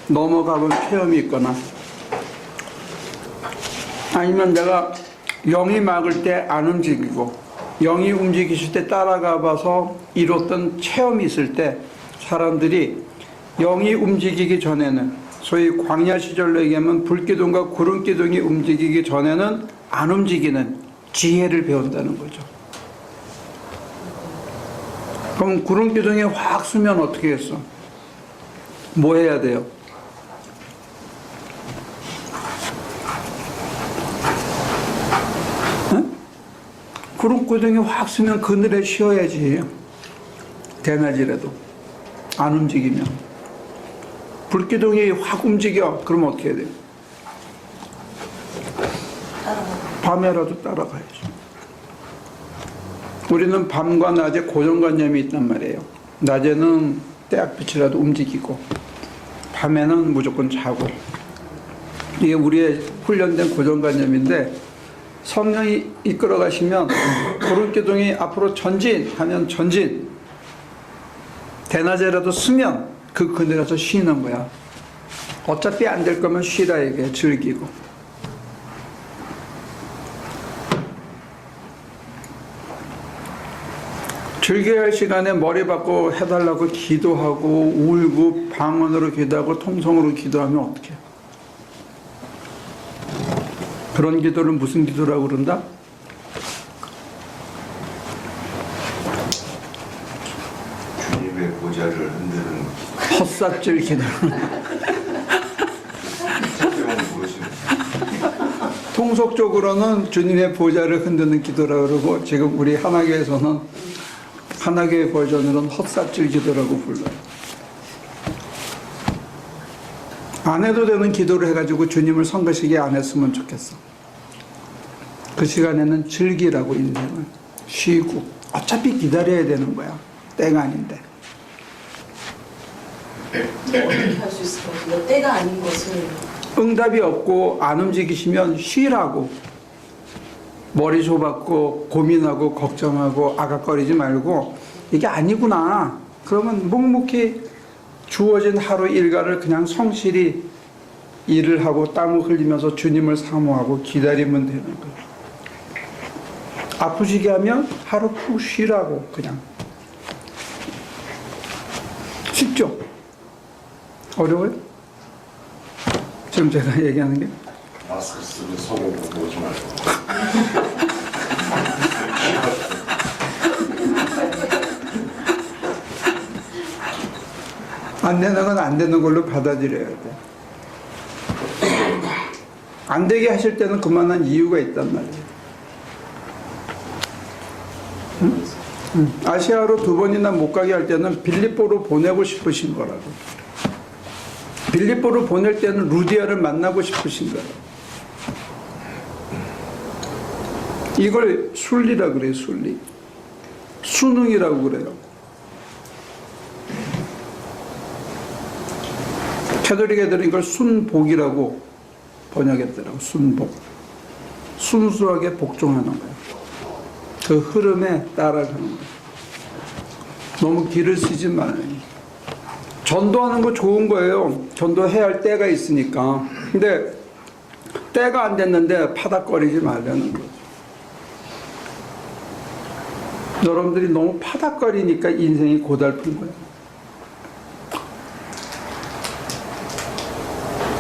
넘어가본 체험이 있거나 아니면 내가 영이 막을 때 안 움직이고 영이 움직이실 때 따라가 봐서 이뤘던 체험이 있을 때 사람들이 영이 움직이기 전에는 소위 광야 시절로 얘기하면 불기둥과 구름기둥이 움직이기 전에는 안 움직이는 지혜를 배운다는 거죠. 그럼 구름기둥이 확 쓰면 어떻게 했어? 뭐 해야 돼요? 구름기둥이 확 쓰면 그늘에 쉬어야지. 대낮이라도 안 움직이면. 불기둥이 확 움직여. 그러면 어떻게 해야 돼요? 밤에라도 따라가야죠. 우리는 밤과 낮에 고정관념이 있단 말이에요. 낮에는 때약빛이라도 움직이고 밤에는 무조건 자고. 이게 우리의 훈련된 고정관념인데 성령이 이끌어 가시면 구름기둥이 앞으로 전진하면 전진, 대낮에라도 쓰면 그 그늘에서 쉬는 거야. 어차피 안 될 거면 쉬라 이게 즐기고. 즐겨야 할 시간에 머리 받고 해달라고 기도하고 울고 방언으로 기도하고 통성으로 기도하면 어떡해? 그런 기도를 무슨 기도라고 그런다? 주님의 보좌를 흔드는 헛삭질 기도. 첫째는 무엇이냐? 통속적으로는 주님의 보좌를 흔드는 기도라고 그러고 지금 우리 하나교에서는 하나교의 버전으로는 헛삭질 기도라고 불러요. 안 해도 되는 기도를 해가지고 주님을 성가시게 안 했으면 좋겠어. 그 시간에는 즐기라고 인생을 쉬고 어차피 기다려야 되는 거야. 때가 아닌데. 어떻게 할 수 있을 것 같아요? 때가 아닌 것을. 응답이 없고 안 움직이시면 쉬라고. 머리 좁았고 고민하고 걱정하고 아각거리지 말고 이게 아니구나. 그러면 묵묵히 주어진 하루 일과를 그냥 성실히 일을 하고 땀을 흘리면서 주님을 사모하고 기다리면 되는 거예요. 아프시게 하면 하루 푹 쉬라고 그냥. 쉽죠? 어려워요? 지금 제가 얘기하는 게? 마스크 쓰고 성경 보고 오지 말고. 안 되는 건 안 되는 걸로 받아들여야 돼. 안 되게 하실 때는 그만한 이유가 있단 말이에요. 아시아로 2번이나 못 가게 할 때는 빌립보로 보내고 싶으신 거라고. 빌립보로 보낼 때는 루디아를 만나고 싶으신 거라고. 이걸 순리라 그래요, 순리. 수능이라고 그래요. 캐톨릭 애들은 이걸 순복이라고 번역했더라고. 순복. 순수하게 복종하는 거예요. 그 흐름에 따라가는 거예요. 너무 길을 쓰지 말아요. 전도하는 거 좋은 거예요. 전도해야 할 때가 있으니까. 근데 때가 안 됐는데 파닥거리지 말라는 거죠. 여러분들이 너무 파닥거리니까 인생이 고달픈 거예요.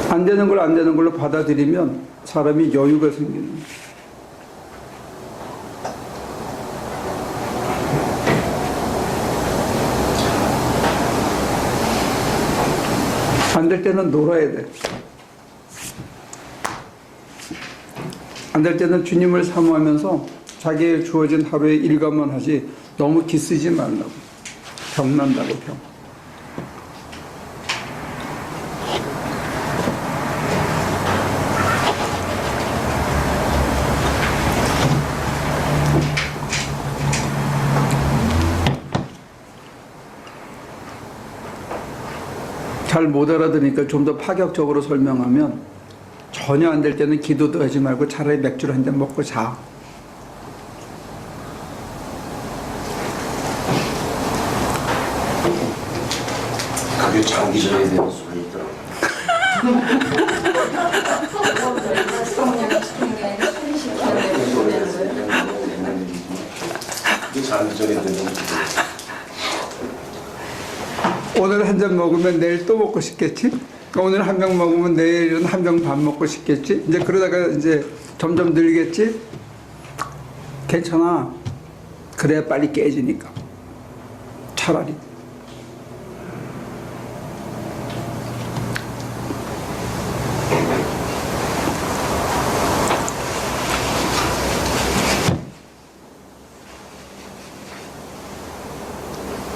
안 되는 걸 안 되는 걸로 받아들이면 사람이 여유가 생기는 거예요. 안 될 때는 놀아야 돼. 안 될 때는 주님을 사모하면서 자기의 주어진 하루의 일과만 하지 너무 기쓰지 말라고. 병난다고 병. 잘 못 알아들으니까 좀 더 파격적으로 설명하면 전혀 안 될 때는 기도도 하지 말고 차라리 맥주를 한 잔 먹고 자. 그게 장기전에 대한 소리 있더라고요. 그게 장기전에 대한 소리. 오늘 한 잔 먹으면 내일 또 먹고 싶겠지? 오늘 한 병 먹으면 내일은 한 병 반 먹고 싶겠지? 이제 그러다가 이제 점점 늘겠지? 괜찮아. 그래야 빨리 깨지니까. 차라리.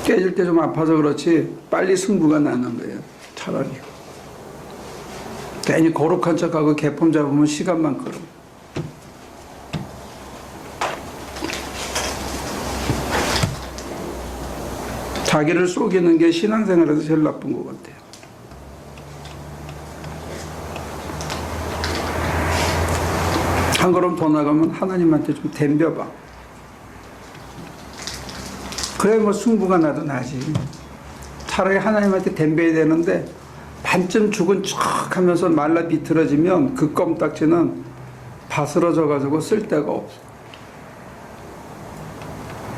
깨질 때 좀 아파서 그렇지 빨리 승부가 나는 거예요. 차라리. 괜히 거룩한 척하고 개폼 잡으면 시간만 끌어. 자기를 속이는 게 신앙생활에서 제일 나쁜 것 같아요. 한 걸음 더 나가면 하나님한테 좀 덤벼봐. 그래 뭐 승부가 나도 나지. 차라리 하나님한테 덤벼야 되는데 반쯤 죽은 척 하면서 말라 비틀어지면 그 껌딱지는 바스러져 가지고 쓸데가 없어.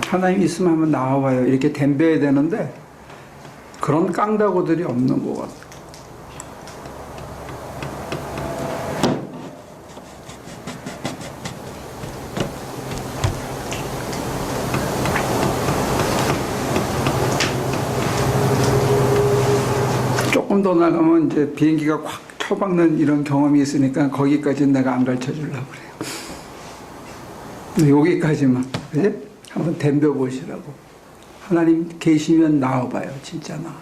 하나님 있으면 한번 나와봐요. 이렇게 덤벼야 되는데 그런 깡다구들이 없는 것 같아. 조금 더 나가면 이제 비행기가 확 쳐박는 이런 경험이 있으니까 거기까지는 내가 안 가르쳐 주려고 그래요. 여기까지만. 그지? 한번 덤벼 보시라고. 하나님 계시면 나와봐요. 진짜 나한테.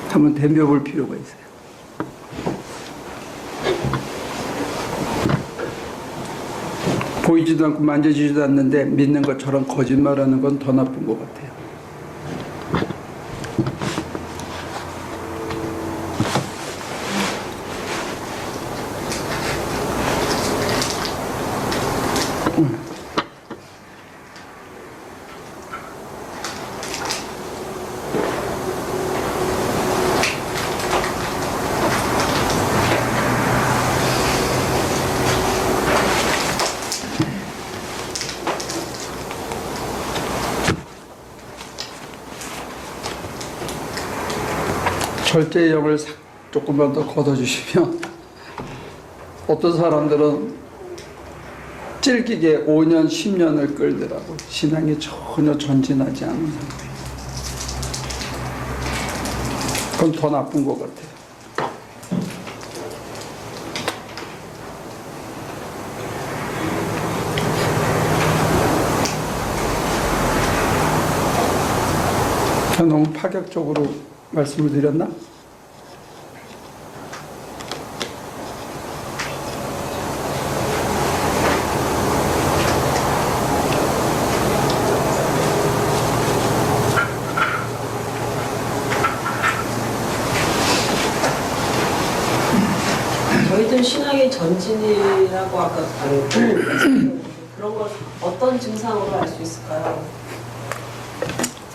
한번 덤벼 볼 필요가 있어요. 보이지도 않고 만져지지도 않는데 믿는 것처럼 거짓말하는 건 더 나쁜 것 같아요. 절제의 영을 조금만 더 걷어주시면 어떤 사람들은 찔기게 5년, 10년을 끌더라고. 신앙이 전혀 전진하지 않는 상태. 그건 더 나쁜 것 같아요. 제가 너무 파격적으로 말씀을 드렸나? 저희들 신앙의 전진이라고 아까 그런 걸 어떤 증상으로 알 수 있을까요?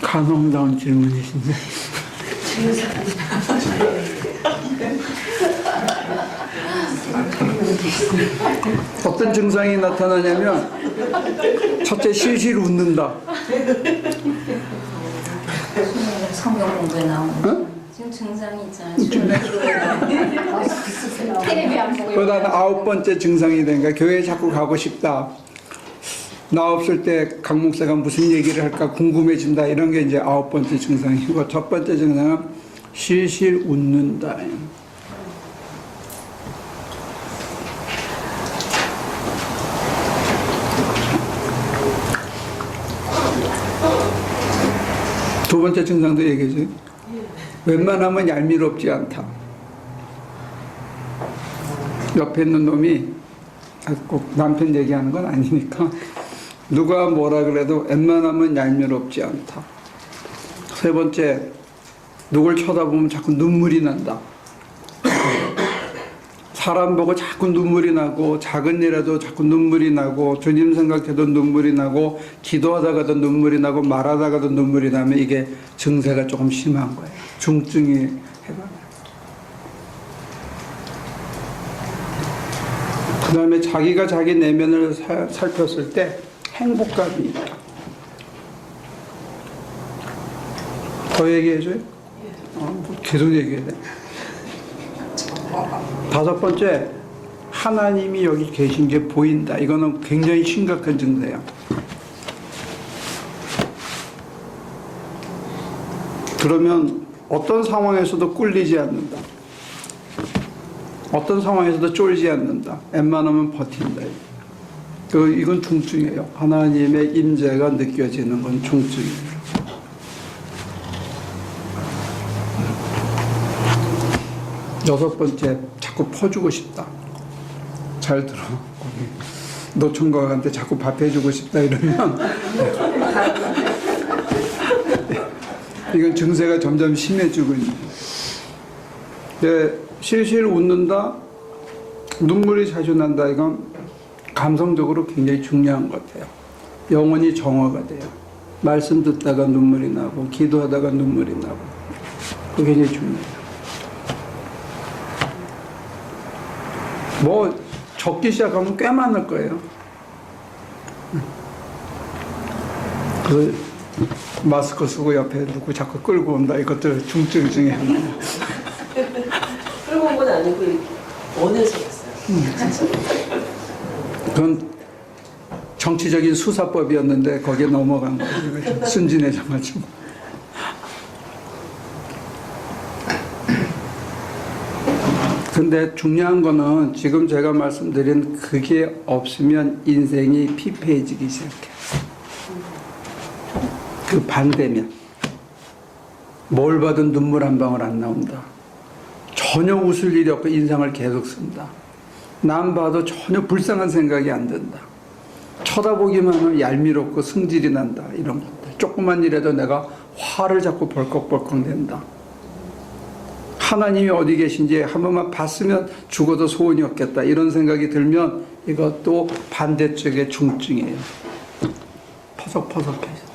간혹나온 질문이신데. 어떤 증상이 나타나냐면 첫째 실실 웃는다. 성경 공부에 나오는 어? 지금 증상이 있잖아요. 텔레비 안 보고 그러다 9번째 증상이 되니까 교회에 자꾸 가고 싶다. 나 없을 때 강 목사가 무슨 얘기를 할까 궁금해진다. 이런 게 이제 9번째 증상이고, 첫 번째 증상은 실실 웃는다. 두 번째 증상도 얘기해줘요. 웬만하면 얄미롭지 않다. 옆에 있는 놈이 꼭 남편 얘기하는 건 아니니까 누가 뭐라 그래도 웬만하면 얄미롭지 않다. 세 번째, 누굴 쳐다보면 자꾸 눈물이 난다. 사람 보고 자꾸 눈물이 나고, 작은 일에도 자꾸 눈물이 나고, 주님 생각해도 눈물이 나고, 기도하다가도 눈물이 나고, 말하다가도 눈물이 나면 이게 증세가 조금 심한 거예요. 중증이 해당해요. 그 다음에 자기가 자기 내면을 살폈을 때 행복감이 있다. 더 얘기해줘요? 계속 얘기해야 돼. 다섯 번째, 하나님이 여기 계신 게 보인다. 이거는 굉장히 심각한 증세예요. 그러면 어떤 상황에서도 꿀리지 않는다. 어떤 상황에서도 쫄지 않는다. 웬만하면 버틴다. 이건 중증이에요. 하나님의 임재가 느껴지는 건 중증이에요. 여섯 번째, 자꾸 퍼주고 싶다. 잘 들어. 노총각한테 자꾸 밥 해주고 싶다 이러면 이건 증세가 점점 심해지고 있는 거예요. 실실 웃는다, 눈물이 자주 난다. 이건 감성적으로 굉장히 중요한 것 같아요. 영혼이 정화가 돼요. 말씀 듣다가 눈물이 나고 기도하다가 눈물이 나고 그게 굉장히 중요해요. 뭐 적기 시작하면 꽤 많을 거예요. 그 마스크 쓰고 옆에 누구 자꾸 끌고 온다 이것들 중증 중에 하나예요. 끌고 온 건 아니고 원해서 했어요. 그건 정치적인 수사법이었는데 거기에 넘어간 거예요. 순진해져가지고. 근데 중요한 거는 지금 제가 말씀드린 그게 없으면 인생이 피폐해지기 시작해요. 그 반대면 뭘 봐도 눈물 한 방울 안 나온다. 전혀 웃을 일이 없고 인상을 계속 쓴다. 남 봐도 전혀 불쌍한 생각이 안 든다. 쳐다보기만 하면 얄미롭고 승질이 난다. 이런 것들. 조그만 일에도 내가 화를 자꾸 벌컥벌컥 낸다. 하나님이 어디 계신지 한 번만 봤으면 죽어도 소원이 없겠다. 이런 생각이 들면 이것도 반대쪽의 중증이에요. 퍼석퍼석해져.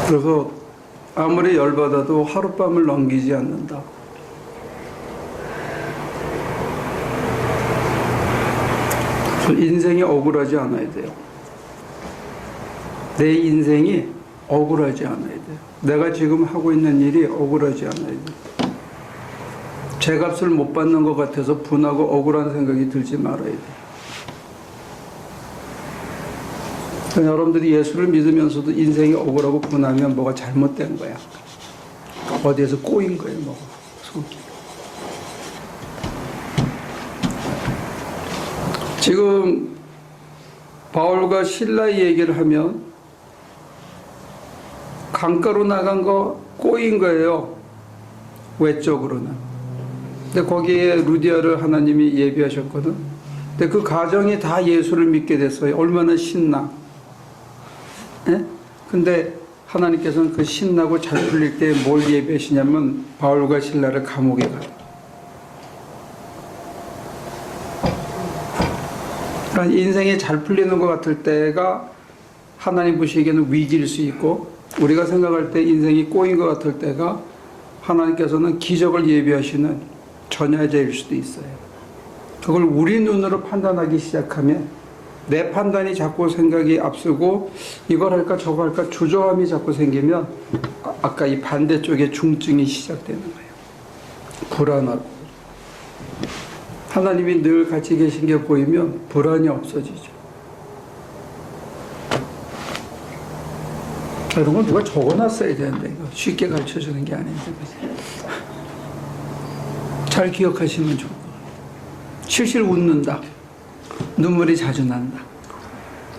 그래서 아무리 열받아도 하룻밤을 넘기지 않는다. 그래서 인생이 억울하지 않아야 돼요. 내 인생이 억울하지 않아야 돼요. 내가 지금 하고 있는 일이 억울하지 않아야 돼요. 제값을 못 받는 것 같아서 분하고 억울한 생각이 들지 말아야 돼요. 여러분들이 예수를 믿으면서도 인생이 억울하고 분하면 뭐가 잘못된 거야. 어디에서 꼬인 거예요, 뭐. 지금 바울과 실라의 얘기를 하면 강가로 나간 거 꼬인 거예요. 외적으로는. 근데 거기에 루디아를 하나님이 예비하셨거든. 근데 그 가정이 다 예수를 믿게 됐어요. 얼마나 신나. 예? 근데 하나님께서는 그 신나고 잘 풀릴 때 뭘 예배하시냐면 바울과 실라를 감옥에 가요. 그러니까 인생이 잘 풀리는 것 같을 때가 하나님 보시기에는 위기일 수 있고 우리가 생각할 때 인생이 꼬인 것 같을 때가 하나님께서는 기적을 예비하시는 전야제일 수도 있어요. 그걸 우리 눈으로 판단하기 시작하면 내 판단이 자꾸 생각이 앞서고 이걸 할까 저거 할까 주저함이 자꾸 생기면 아까 이 반대쪽에 중증이 시작되는 거예요. 불안하고 하나님이 늘 같이 계신 게 보이면 불안이 없어지죠. 이런 건 누가 적어놨어야 되는데 이거 쉽게 가르쳐주는 게 아닌데 잘 기억하시면 좋을 거예요. 실실 웃는다. 눈물이 자주 난다.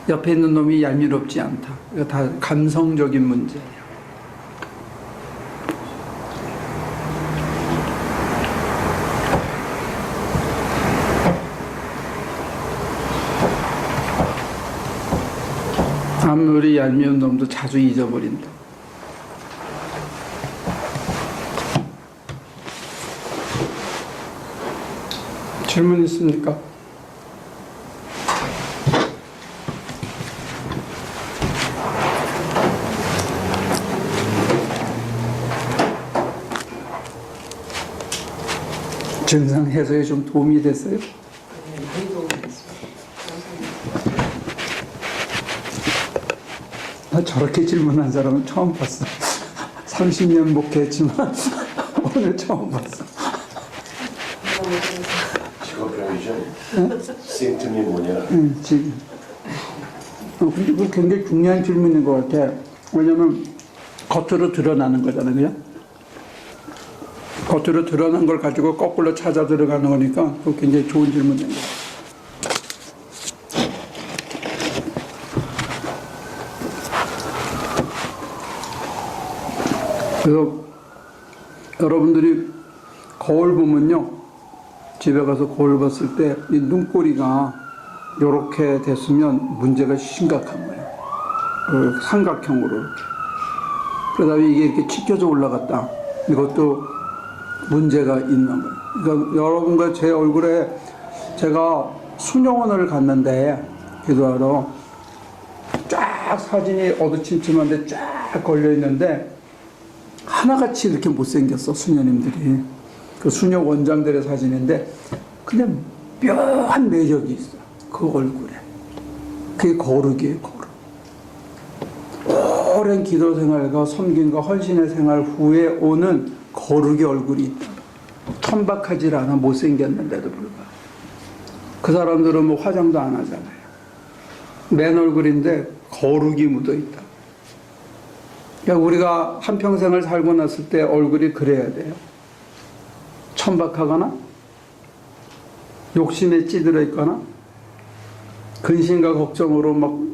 옆에 있는 놈이 얄미롭지 않다. 이거 다 감성적인 문제예요. 아무리 얄미운 놈도 자주 잊어버린다. 질문 있습니까? 증상 해소에 좀 도움이 됐어요? 많이 도움이 됐습니다. 나 저렇게 질문한 사람은 처음 봤어. 30년 목회했지만 오늘 처음 봤어. 직업병이죠. 심틈이 뭐냐. 지금. 근데 그거 굉장히 중요한 질문인 것 같아. 왜냐면 겉으로 드러나는 거잖아, 그냥. 겉으로 드러난 걸 가지고 거꾸로 찾아 들어가는 거니까 그거 굉장히 좋은 질문인 것 같아. 그래서 여러분들이 거울 보면요, 집에 가서 거울 봤을 때 이 눈꼬리가 이렇게 됐으면 문제가 심각한 거예요. 삼각형으로 이렇게. 그러다 이게 이렇게 치켜져 올라갔다. 이것도 문제가 있는 거예요. 그러니까 여러분과 제 얼굴에 제가 수녀원을 갔는데 기도하러 쫙 사진이 어두침침한데 쫙 걸려 있는데 하나같이 이렇게 못생겼어 수녀님들이. 그 수녀 원장들의 사진인데 근데 묘한 매력이 있어 그 얼굴에. 그게 거룩이에요. 거룩. 오랜 기도 생활과 섬김과 헌신의 생활 후에 오는 거룩의 얼굴이 있다. 천박하지 않아 못생겼는데도 불구하고 그 사람들은 뭐 화장도 안 하잖아요. 맨 얼굴인데 거룩이 묻어 있다. 그러니까 우리가 한평생을 살고 났을 때 얼굴이 그래야 돼요. 천박하거나 욕심에 찌들어 있거나 근심과 걱정으로 막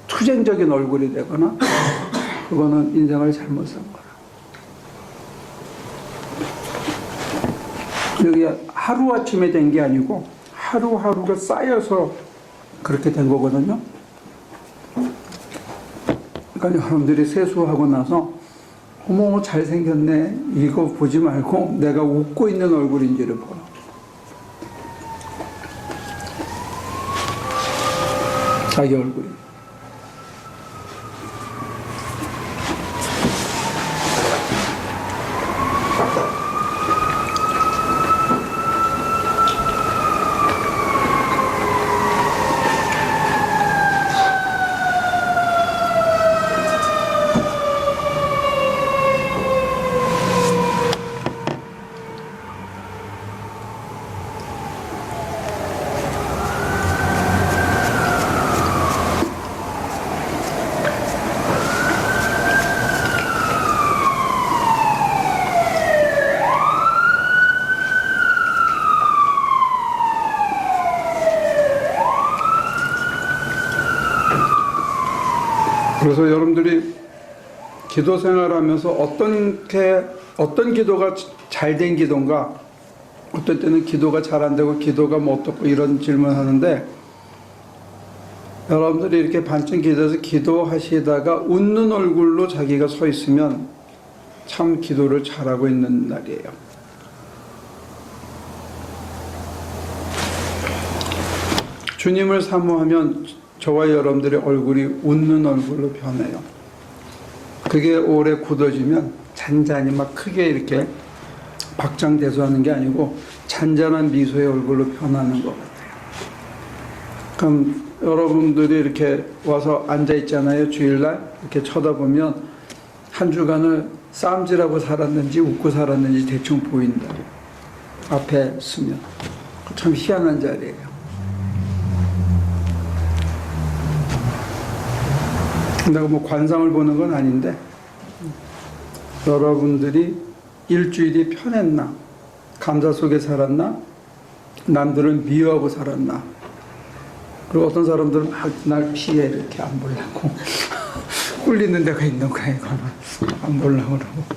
투쟁적인 얼굴이 되거나 그거는 인생을 잘못 산 거라. 여기 하루아침에 된 게 아니고 하루하루가 쌓여서 그렇게 된 거거든요. 그러니까 여러분들이 세수하고 나서 어머 잘생겼네 이거 보지 말고 내가 웃고 있는 얼굴인지를 보라. 자기 얼굴이. 그래서 여러분들이 기도 생활하면서 어떤 기도가 잘 된 기도인가, 어떨 때는 기도가 잘 안 되고 기도가 뭐 어떻고 이런 질문 하는데, 여러분들이 이렇게 반쯤 기도해서 기도하시다가 웃는 얼굴로 자기가 서 있으면 참 기도를 잘하고 있는 날이에요. 주님을 사모하면 저와 여러분들의 얼굴이 웃는 얼굴로 변해요. 그게 오래 굳어지면 잔잔히 막 크게 이렇게 박장대소하는 게 아니고 잔잔한 미소의 얼굴로 변하는 것 같아요. 그럼 여러분들이 이렇게 와서 앉아 있잖아요. 주일날 이렇게 쳐다보면 한 주간을 싸움질하고 살았는지 웃고 살았는지 대충 보인다. 앞에 서면 참 희한한 자리예요. 내가 뭐 관상을 보는 건 아닌데 여러분들이 일주일이 편했나, 감사 속에 살았나, 남들은 미워하고 살았나, 그리고 어떤 사람들은 막 날 피해 이렇게 안 보려고 꿀리는 데가 있는 거야. 이거는 안 보려고 그러고.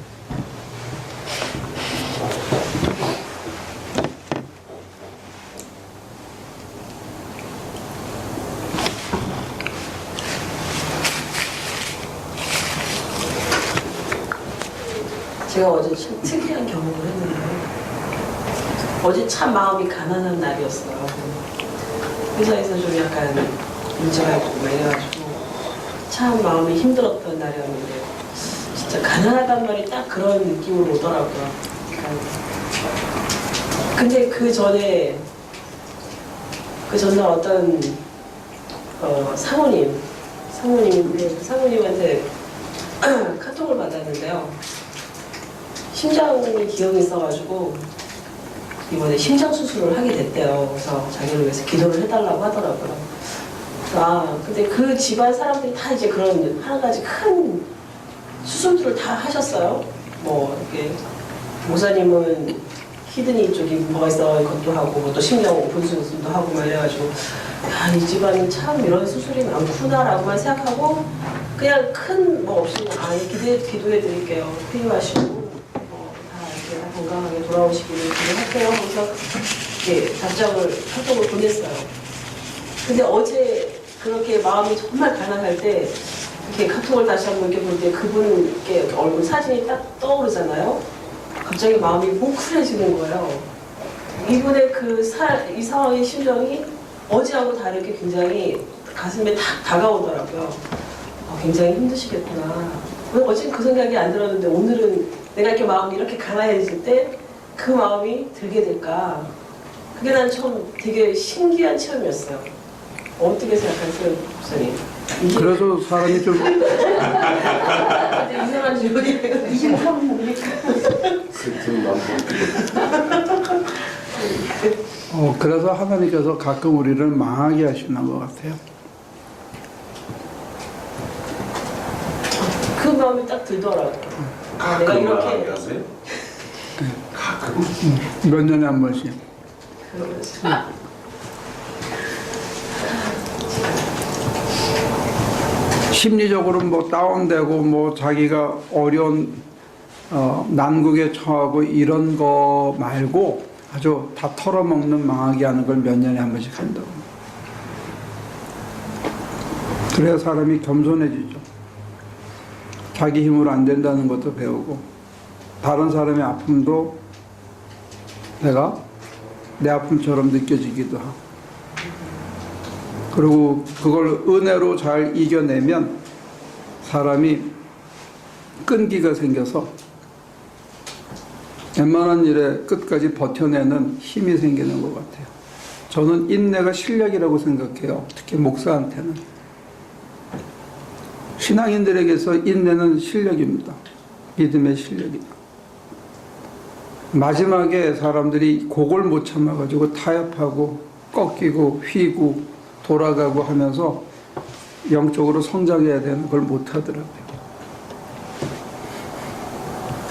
제가 어제 참 특이한 경험을 했는데, 어제 참 마음이 가난한 날이었어요. 회사에서 좀 약간 문제가 있고 이래가지고 참 마음이 힘들었던 날이었는데, 진짜 가난하단 말이 딱 그런 느낌으로 오더라고요. 근데 그 전날 어떤 사모님한테 카톡을 받았는데요. 심장에 기형이 있어가지고 이번에 심장 수술을 하게 됐대요. 그래서 자기를 위해서 기도를 해달라고 하더라고요. 근데 그 집안 사람들이 다 이제 그런 한 가지 큰 수술들을 다 하셨어요. 뭐 이렇게 목사님은 키드니 쪽이 뭐가 있어 그것도 하고 또 심장 오픈 수술도 하고 막 이래가지고 이 집안은 참 이런 수술이 많구나라고만 생각하고 그냥 큰 뭐 없이 기도해 드릴게요. 필요하시고. 건강하게 돌아오시기를 기도할게요. 그래서 카톡을 보냈어요. 근데 어제 그렇게 마음이 정말 가난할 때 이렇게 카톡을 다시 한번 이렇게 볼 때 그분 이렇게 얼굴 사진이 딱 떠오르잖아요. 갑자기 마음이 뭉클해지는 거예요. 이분의 이 상황의 심정이 어제하고 다르게 굉장히 가슴에 탁 다가오더라고요. 굉장히 힘드시겠구나. 어제는 그 생각이 안 들었는데 오늘은 내가 이렇게 마음이 이렇게 가난해질 때 그 마음이 들게 될까. 그게 난 처음 되게 신기한 체험이었어요. 어떻게 생각하세요, 목사님? 그래서 사람이 좀 이상한 질문이에요. 23은 뭡니까? 그래서 하나님께서 가끔 우리를 망하게 하시는 것 같아요. 그 마음이 딱 들더라고요. 내가 이렇게 하세요? 가끔. 몇 년에 한 번씩. 심리적으로 뭐 다운되고 뭐 자기가 어려운 난국에 처하고 이런 거 말고 아주 다 털어먹는 망하게 하는 걸 몇 년에 한 번씩 한다고. 그래야 사람이 겸손해지죠. 자기 힘으로 안 된다는 것도 배우고 다른 사람의 아픔도 내가 내 아픔처럼 느껴지기도 하고 그리고 그걸 은혜로 잘 이겨내면 사람이 끈기가 생겨서 웬만한 일에 끝까지 버텨내는 힘이 생기는 것 같아요. 저는 인내가 실력이라고 생각해요. 특히 목사한테는. 신앙인들에게서 인내는 실력입니다. 믿음의 실력이다. 마지막에 사람들이 그걸 못 참아가지고 타협하고 꺾이고 휘고 돌아가고 하면서 영적으로 성장해야 되는 걸 못하더라고요.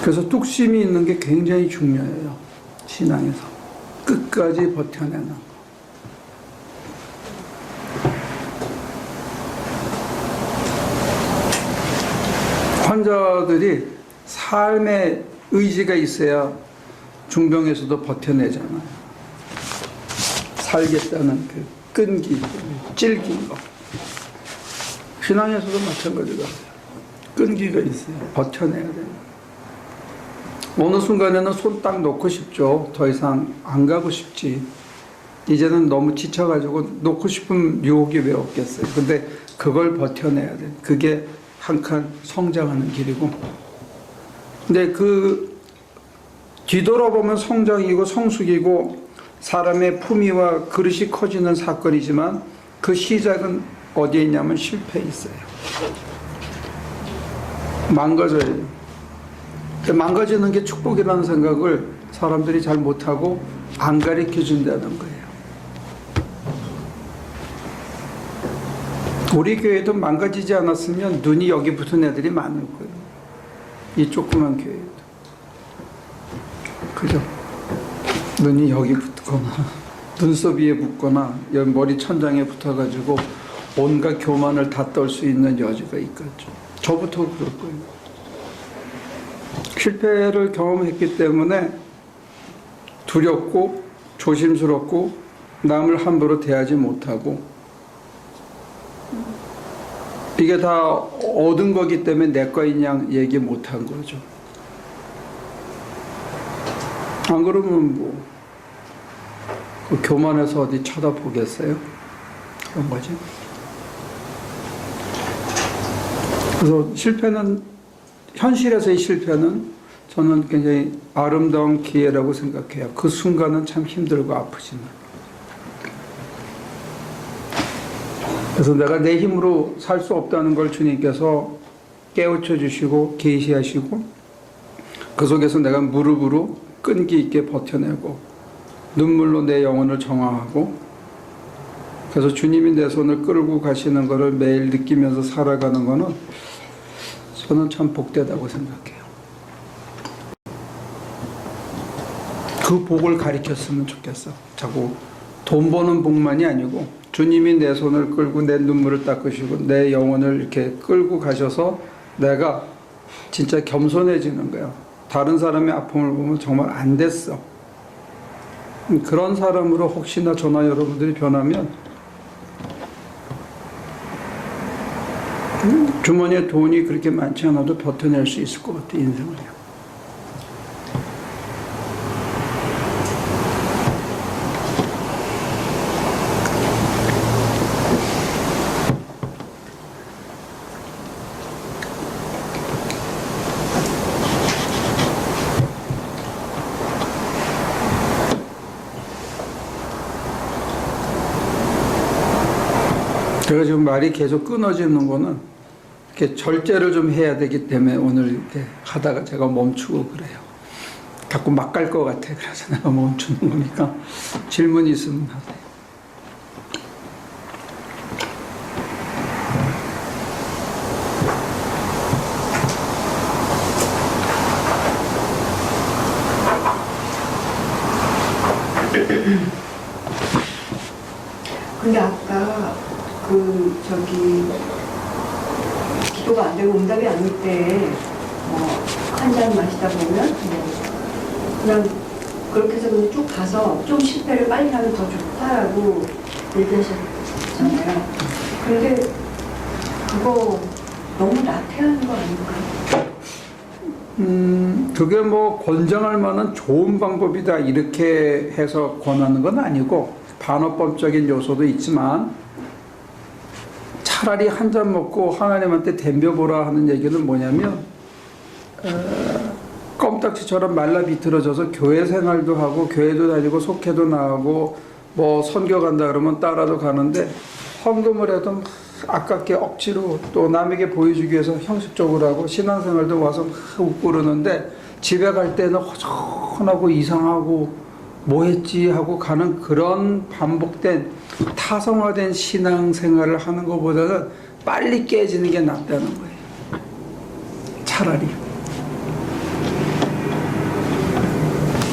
그래서 뚝심이 있는 게 굉장히 중요해요. 신앙에서. 끝까지 버텨내는 거. 환자들이 삶의 의지가 있어야 중병에서도 버텨내잖아요. 살겠다는 그 끈기, 찔긴 거. 신앙에서도 마찬가지다. 끈기가 있어요. 버텨내야 돼요. 어느 순간에는 손 딱 놓고 싶죠. 더 이상 안 가고 싶지. 이제는 너무 지쳐가지고 놓고 싶은 유혹이 왜 없겠어요. 근데 그걸 버텨내야 돼요. 그게 한 칸 성장하는 길이고. 근데 그 뒤돌아보면 성장이고 성숙이고 사람의 품위와 그릇이 커지는 사건이지만 그 시작은 어디에 있냐면 실패에 있어요. 망가져요. 망가지는 게 축복이라는 생각을 사람들이 잘 못하고 안 가르쳐 준다는 거예요. 우리 교회도 망가지지 않았으면 눈이 여기 붙은 애들이 많을 거예요. 이 조그만 교회도. 그죠? 눈이 여기 붙거나 눈썹 위에 붙거나 여기 머리 천장에 붙어가지고 온갖 교만을 다 떨 수 있는 여지가 있겠죠. 저부터 그럴 거예요. 실패를 경험했기 때문에 두렵고 조심스럽고 남을 함부로 대하지 못하고 이게 다 얻은 거기 때문에 내 거인 양 얘기 못한 거죠. 안 그러면 뭐 그 교만해서 어디 쳐다보겠어요? 그런 거지. 그래서 실패는 현실에서의 실패는 저는 굉장히 아름다운 기회라고 생각해요. 그 순간은 참 힘들고 아프지만. 그래서 내가 내 힘으로 살 수 없다는 걸 주님께서 깨우쳐 주시고 계시하시고 그 속에서 내가 무릎으로 끈기 있게 버텨내고 눈물로 내 영혼을 정화하고 그래서 주님이 내 손을 끌고 가시는 것을 매일 느끼면서 살아가는 것은 저는 참 복되다고 생각해요. 그 복을 가르쳤으면 좋겠어. 자꾸 돈 버는 복만이 아니고 주님이 내 손을 끌고 내 눈물을 닦으시고 내 영혼을 이렇게 끌고 가셔서 내가 진짜 겸손해지는 거야. 다른 사람의 아픔을 보면 정말 안 됐어. 그런 사람으로 혹시나 저나 여러분들이 변하면 주머니에 돈이 그렇게 많지 않아도 버텨낼 수 있을 것 같아, 인생을요. 제가 지금 말이 계속 끊어지는 거는 이렇게 절제를 좀 해야 되기 때문에 오늘 이렇게 하다가 제가 멈추고 그래요. 자꾸 막 갈 것 같아. 그래서 내가 멈추는 거니까 질문이 있으면 하세요. 근데 아까 기도가 안 되고 응답이 안 올 때 한 잔 마시다 보면 그냥 그렇게 해서 그냥 쭉 가서 좀 실패를 빨리 하면 더 좋다라고 얘기하셨잖아요. 근데 그거 너무 나태한 거 아닌가? 그게 뭐 권장할 만한 좋은 방법이다 이렇게 해서 권하는 건 아니고 반어법적인 요소도 있지만 차라리 한 잔 먹고 하나님한테 덤벼보라 하는 얘기는 뭐냐면 껌딱지처럼 말라 비틀어져서 교회 생활도 하고 교회도 다니고 속회도 나가고 뭐 선교 간다 그러면 따라도 가는데 헌금을 해도 막 아깝게 억지로 또 남에게 보여주기 위해서 형식적으로 하고 신앙생활도 와서 막 웃고 그러는데 집에 갈 때는 허전하고 이상하고 뭐 했지 하고 가는 그런 반복된 타성화된 신앙생활을 하는 것보다는 빨리 깨지는 게 낫다는 거예요. 차라리.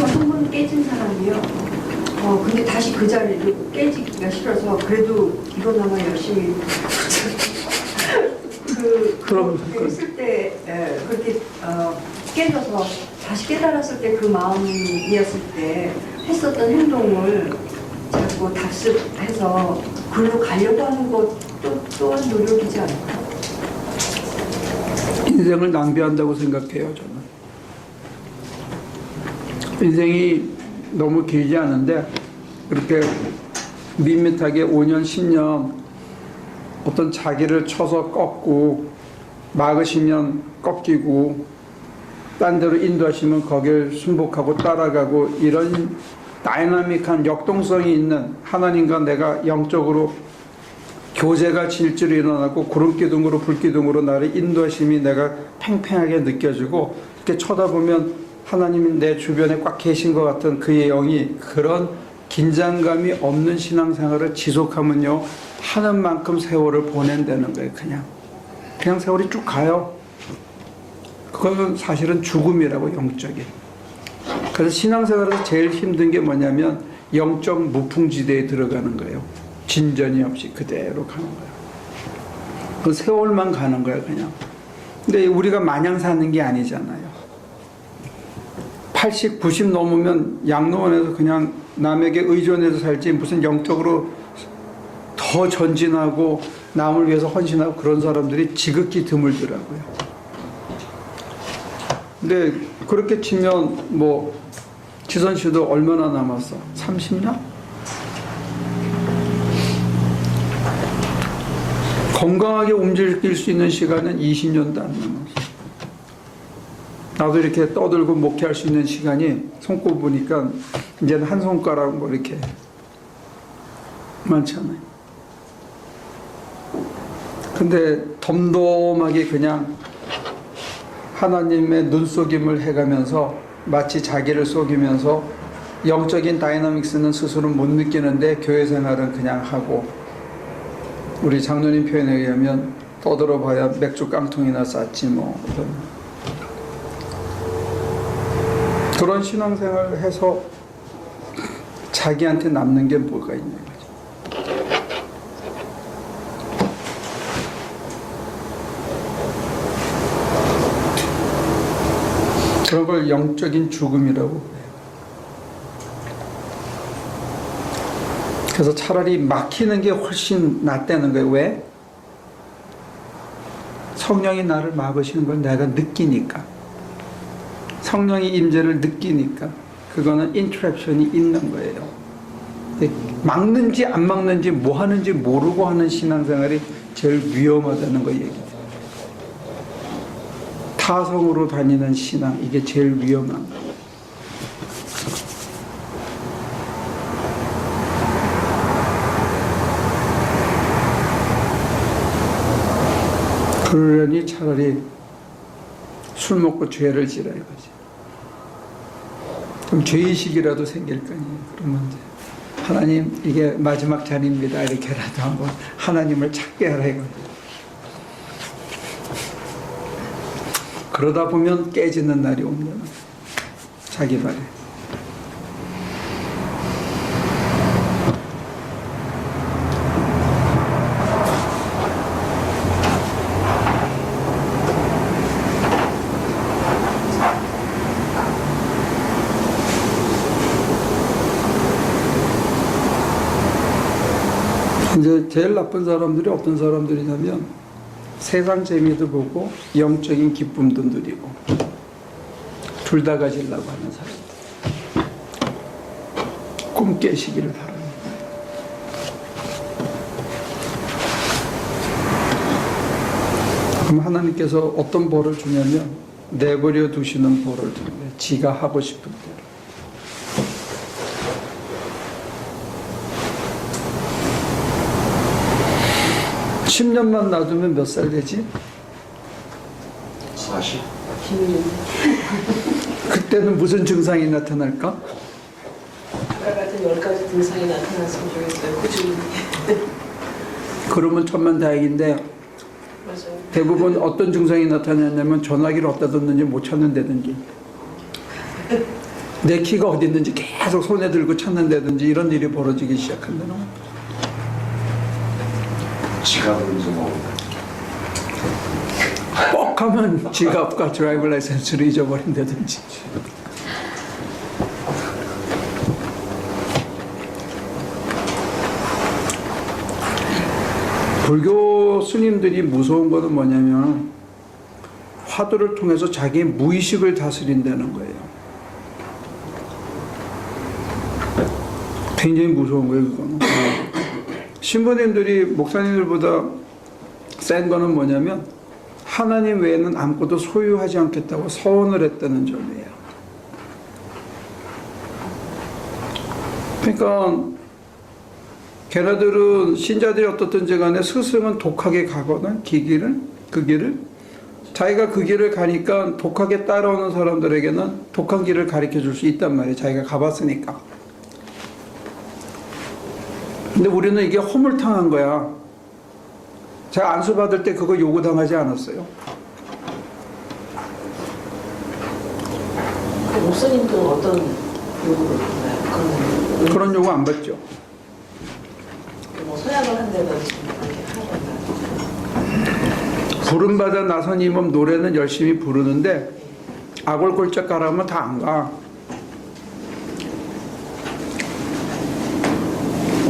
한 번 깨진 사람이요. 근데 다시 그 자리로 깨지기가 싫어서 그래도 이거나마 열심히 그렇게 했을 때 그렇게 깨져서 다시 깨달았을 때 그 마음이었을 때 했었던 행동을 자꾸 답습해서 글로 가려고 하는 것 또한 노력이지 않을까? 인생을 낭비한다고 생각해요, 저는. 인생이 너무 길지 않은데 그렇게 밋밋하게 5년, 10년 어떤 자기를 쳐서 꺾고 막으시면 꺾이고 딴 데로 인도하시면 거기를 순복하고 따라가고 이런 다이나믹한 역동성이 있는 하나님과 내가 영적으로 교제가 질주로 일어나고 구름기둥으로 불기둥으로 나를 인도하심이 내가 팽팽하게 느껴지고 이렇게 쳐다보면 하나님이 내 주변에 꽉 계신 것 같은 그의 영이 그런 긴장감이 없는 신앙생활을 지속하면요 하는 만큼 세월을 보낸다는 거예요. 그냥 세월이 쭉 가요. 그건 사실은 죽음이라고 영적인. 그래서 신앙생활에서 제일 힘든 게 뭐냐면 영적 무풍지대에 들어가는 거예요. 진전이 없이 그대로 가는 거예요. 그 세월만 가는 거예요, 그냥. 근데 우리가 마냥 사는 게 아니잖아요. 80, 90 넘으면 양로원에서 그냥 남에게 의존해서 살지 무슨 영적으로 더 전진하고 남을 위해서 헌신하고 그런 사람들이 지극히 드물더라고요. 근데 그렇게 치면 뭐 지선 씨도 얼마나 남았어? 30년? 건강하게 움직일 수 있는 시간은 20년도 안 남았어. 나도 이렇게 떠들고 목회할 수 있는 시간이 손꼽 보니까 이제는 한 손가락 뭐 이렇게 많잖아요. 근데 덤덤하게 그냥 하나님의 눈속임을 해가면서 마치 자기를 속이면서 영적인 다이나믹스는 스스로 못 느끼는데 교회 생활은 그냥 하고 우리 장로님 표현에 의하면 떠들어봐야 맥주 깡통이나 쌌지 뭐 그런 신앙생활을 해서 자기한테 남는 게 뭐가 있냐 거죠. 그런 걸 영적인 죽음이라고 해요. 그래서 차라리 막히는 게 훨씬 낫다는 거예요. 왜? 성령이 나를 막으시는 걸 내가 느끼니까. 성령의 임재를 느끼니까. 그거는 인트랙션이 있는 거예요. 막는지 안 막는지 뭐 하는지 모르고 하는 신앙생활이 제일 위험하다는 거 얘기죠. 타성으로 다니는 신앙, 이게 제일 위험한 거예요. 그러려니 차라리 술 먹고 죄를 지라 이거지. 그럼 죄의식이라도 생길 거 아니에요. 그러면 이제 하나님 이게 마지막 잔입니다 이렇게라도 한번 하나님을 찾게 하라 이거죠. 그러다 보면 깨지는 날이 오면 자기 말에. 이제 제일 나쁜 사람들이 어떤 사람들이냐면 세상 재미도 보고 영적인 기쁨도 누리고 둘 다 가지려고 하는 사람들. 꿈 깨시기를 바랍니다. 그럼 하나님께서 어떤 벌을 주냐면 내버려 두시는 벌을 주는데 지가 하고 싶은 대로. (10년만) 놔두면 몇 살 되지? 40? 그때는 무슨 증상이 나타날까? 아까 같은 10가지 증상이 나타났으면 좋겠어요. 꾸준히. 그러면 천만다행인데 맞아요. 대부분 어떤 증상이 나타나냐면 전화기를 어디다 뒀는지 못 찾는다든지 내 키가 어디 있는지 계속 손에 들고 찾는다든지 이런 일이 벌어지기 시작한다는 거예요. 지갑을 잊어먹는다. 뻑 하면 지갑과 드라이브 라이센스를 잊어버린다든지. 불교 스님들이 무서운 것은 뭐냐면 화두를 통해서 자기 무의식을 다스린다는 거예요. 굉장히 무서운 거예요, 그거는. 신부님들이 목사님들보다 센 거는 뭐냐면 하나님 외에는 아무것도 소유하지 않겠다고 서원을 했다는 점이에요. 그러니까 걔네들은 신자들이 어떻든지 간에 스승은 독하게 가거든 그 길을 자기가 그 길을 가니까 독하게 따라오는 사람들에게는 독한 길을 가르쳐 줄 수 있단 말이에요. 자기가 가봤으니까. 근데 우리는 이게 허물탕한 거야. 제가 안수 받을 때 그거 요구당하지 않았어요. 목사님들은 어떤 요구를 하나요? 그런 요구 안 받죠. 뭐 서약을 한다든지 이렇게 하거나. 부름받아 나선 이몸 노래는 열심히 부르는데 아골골짝 가라면 다 안 가.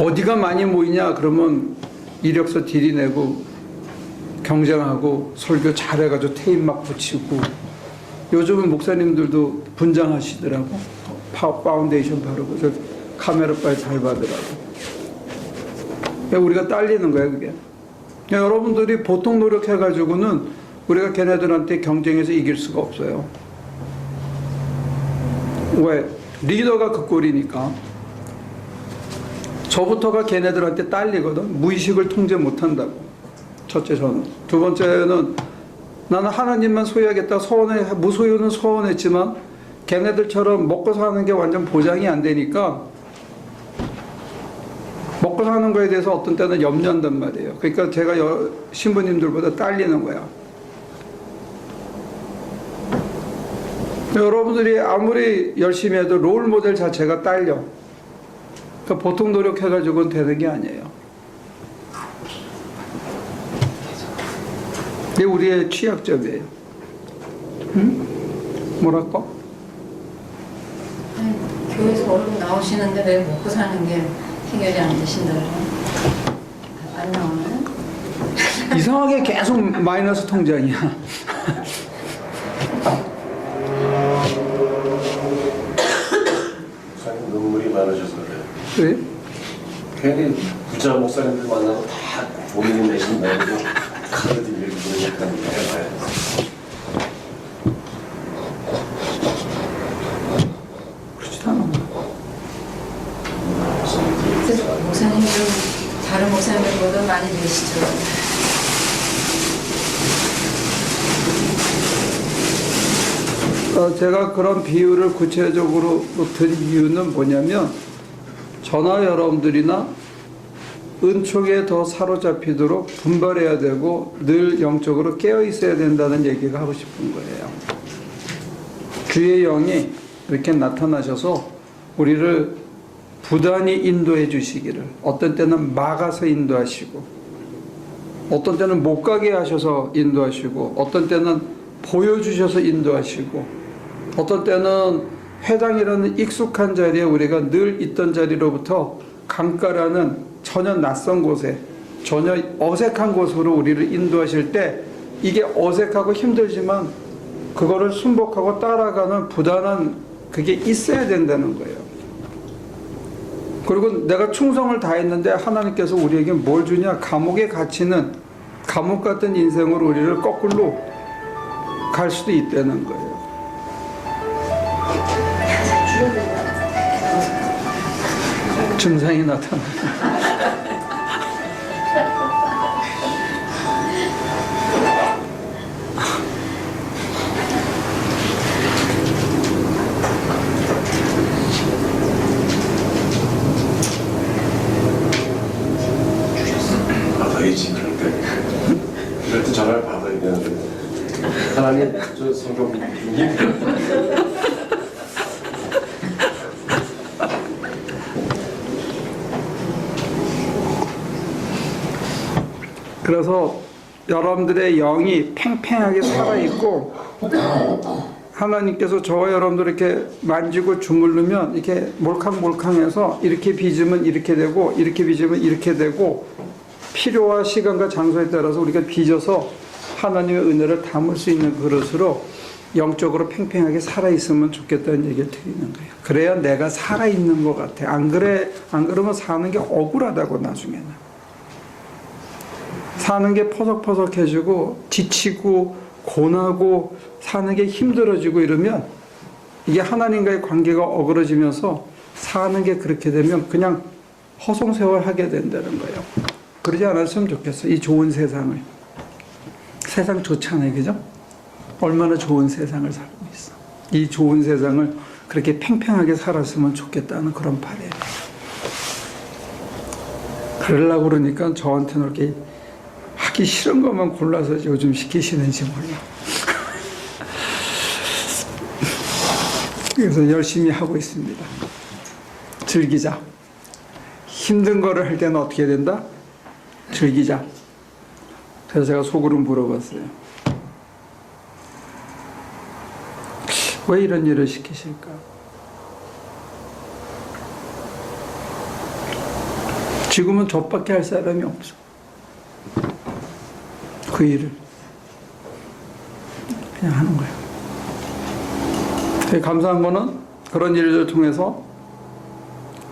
어디가 많이 모이냐 그러면 이력서 들이내고 경쟁하고 설교 잘해가지고 테이프 막 붙이고 요즘은 목사님들도 분장하시더라고. 파운데이션 바르고 저 카메라 빨리 잘 받으라고. 우리가 딸리는 거야 그게. 여러분들이 보통 노력해가지고는 우리가 걔네들한테 경쟁해서 이길 수가 없어요. 왜? 리더가 그 꼴이니까. 저부터가 걔네들한테 딸리거든. 무의식을 통제 못한다고. 첫째 저는. 두 번째는 나는 하나님만 소유하겠다 무소유는 서원했지만 걔네들처럼 먹고 사는 게 완전 보장이 안 되니까 먹고 사는 거에 대해서 어떤 때는 염려한단 말이에요. 그러니까 제가 신부님들보다 딸리는 거야. 여러분들이 아무리 열심히 해도 롤 모델 자체가 딸려. 그러니까 보통 노력해가지고는 되는 게 아니에요. 이게 우리의 취약점이에요. 응? 뭐랄까? 아니, 교회에서 얼른 나오시는데 왜 먹고 사는 게 해결이 안 되신다고? 안 나오나요? 이상하게 계속 마이너스 통장이야. 목사님 눈물이 많으셔서 그래요. 그래? 괜히 부자 목사님들 만나고 다 본인이 내신 말고 카드 빌리고 약간 해봐요. 그렇지도 않아. 목사님들은 다른 목사님들보다 많이 내시죠. 제가 그런 비유를 구체적으로 든 이유는 뭐냐면 저나 여러분들이나 은총에 더 사로잡히도록 분발해야 되고 늘 영적으로 깨어 있어야 된다는 얘기가 하고 싶은 거예요. 주의 영이 이렇게 나타나셔서 우리를 부단히 인도해 주시기를, 어떤 때는 막아서 인도하시고 어떤 때는 못 가게 하셔서 인도하시고 어떤 때는 보여주셔서 인도하시고 어떤 때는 회당이라는 익숙한 자리에 우리가 늘 있던 자리로부터 강가라는 전혀 낯선 곳에, 전혀 어색한 곳으로 우리를 인도하실 때 이게 어색하고 힘들지만 그거를 순복하고 따라가는 부단한 그게 있어야 된다는 거예요. 그리고 내가 충성을 다했는데 하나님께서 우리에게 뭘 주냐? 감옥에 갇히는, 감옥 같은 인생으로 우리를 거꾸로 갈 수도 있다는 거예요. 증상이 나타나. 받아야지. 이럴 때 전화를 받아야 되는데 하나님 저 성경 중님 그래서 여러분들의 영이 팽팽하게 살아있고 하나님께서 저와 여러분들 이렇게 만지고 주물르면 이렇게 몰캉몰캉해서 이렇게 빚으면 이렇게 되고 이렇게 빚으면 이렇게 되고 필요와 시간과 장소에 따라서 우리가 빚어서 하나님의 은혜를 담을 수 있는 그릇으로 영적으로 팽팽하게 살아있으면 좋겠다는 얘기를 드리는 거예요. 그래야 내가 살아있는 것 같아. 안 그러면 사는 게 억울하다고 나중에는. 사는 게 퍼석퍼석해지고 지치고 고나고 사는 게 힘들어지고 이러면 이게 하나님과의 관계가 어그러지면서 사는 게 그렇게 되면 그냥 허송세월하게 된다는 거예요. 그러지 않았으면 좋겠어. 이 좋은 세상을. 세상 좋잖아요. 그죠? 얼마나 좋은 세상을 살고 있어. 이 좋은 세상을 그렇게 팽팽하게 살았으면 좋겠다는 그런 바람이에요. 그러려고 그러니까 저한테는 이렇게 하기 싫은 것만 골라서 요즘 시키시는지 몰라. 그래서 열심히 하고 있습니다. 즐기자. 힘든 거를 할 때는 어떻게 된다? 즐기자. 그래서 제가 속으로 물어봤어요. 왜 이런 일을 시키실까? 지금은 저밖에 할 사람이 없어. 그 일을 그냥 하는 거예요. 되게 감사한 거는 그런 일을 통해서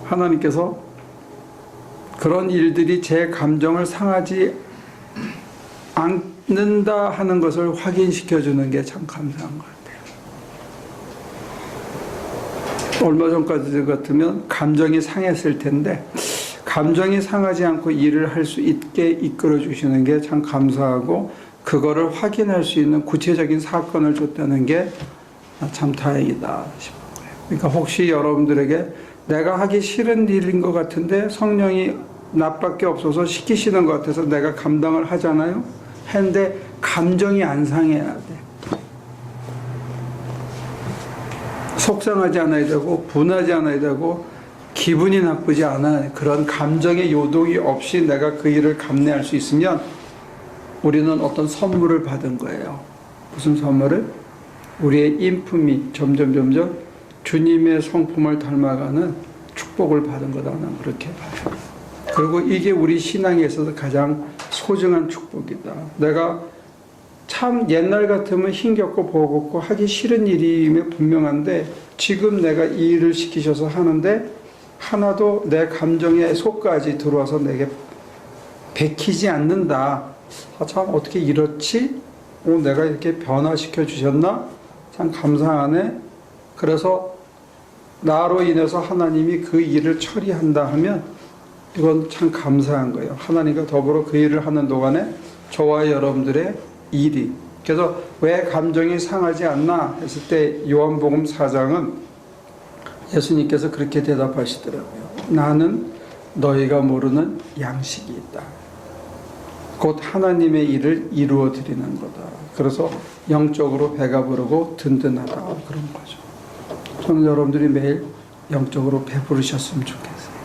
하나님께서 그런 일들이 제 감정을 상하지 않는다 하는 것을 확인시켜 주는 게 참 감사한 것 같아요. 얼마 전까지 같으면 감정이 상했을 텐데 감정이 상하지 않고 일을 할 수 있게 이끌어 주시는 게 참 감사하고 그거를 확인할 수 있는 구체적인 사건을 줬다는 게 참 다행이다 싶은 거예요. 그러니까 혹시 여러분들에게 내가 하기 싫은 일인 것 같은데 성령이 나밖에 없어서 시키시는 것 같아서 내가 감당을 하잖아요. 했는데 감정이 안 상해야 돼. 속상하지 않아야 되고 분하지 않아야 되고 기분이 나쁘지 않아. 그런 감정의 요동이 없이 내가 그 일을 감내할 수 있으면 우리는 어떤 선물을 받은 거예요. 무슨 선물을? 우리의 인품이 점점 주님의 성품을 닮아가는 축복을 받은 거다. 나는 그렇게 봐요. 그리고 이게 우리 신앙에 있어서 가장 소중한 축복이다. 내가 참 옛날 같으면 힘겹고 버겁고 하기 싫은 일임에 분명한데 지금 내가 이 일을 시키셔서 하는데 하나도 내 감정의 속까지 들어와서 내게 베키지 않는다. 아, 참 어떻게 이렇지? 내가 이렇게 변화시켜 주셨나? 참 감사하네. 그래서 나로 인해서 하나님이 그 일을 처리한다 하면 이건 참 감사한 거예요. 하나님과 더불어 그 일을 하는 동안에 저와 여러분들의 일이 그래서 왜 감정이 상하지 않나 했을 때 요한복음 4장은 예수님께서 그렇게 대답하시더라고요. 나는 너희가 모르는 양식이 있다. 곧 하나님의 일을 이루어 드리는 거다. 그래서 영적으로 배가 부르고 든든하다. 그런 거죠. 저는 여러분들이 매일 영적으로 배부르셨으면 좋겠어요.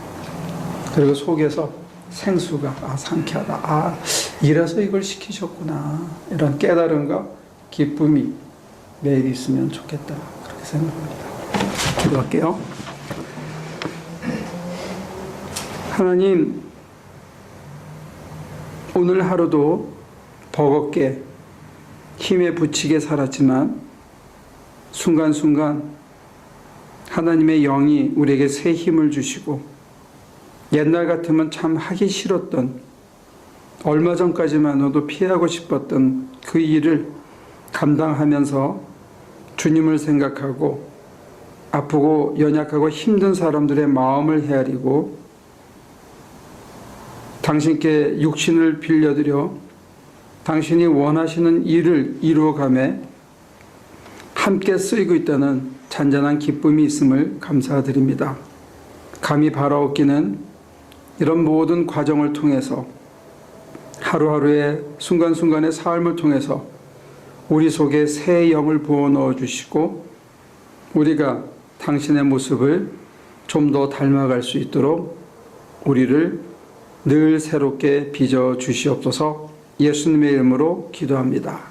그리고 속에서 생수가 상쾌하다. 이래서 이걸 시키셨구나. 이런 깨달음과 기쁨이 매일 있으면 좋겠다. 그렇게 생각합니다. 기도할게요. 하나님, 오늘 하루도 버겁게 힘에 부치게 살았지만 순간순간 하나님의 영이 우리에게 새 힘을 주시고 옛날 같으면 참 하기 싫었던 얼마 전까지만으로도 피하고 싶었던 그 일을 감당하면서 주님을 생각하고 아프고 연약하고 힘든 사람들의 마음을 헤아리고 당신께 육신을 빌려드려 당신이 원하시는 일을 이루어가며 함께 쓰이고 있다는 잔잔한 기쁨이 있음을 감사드립니다. 감히 바라옵기는 이런 모든 과정을 통해서 하루하루의 순간순간의 삶을 통해서 우리 속에 새 영을 부어넣어 주시고 우리가 당신의 모습을 좀 더 닮아갈 수 있도록 우리를 늘 새롭게 빚어 주시옵소서. 예수님의 이름으로 기도합니다.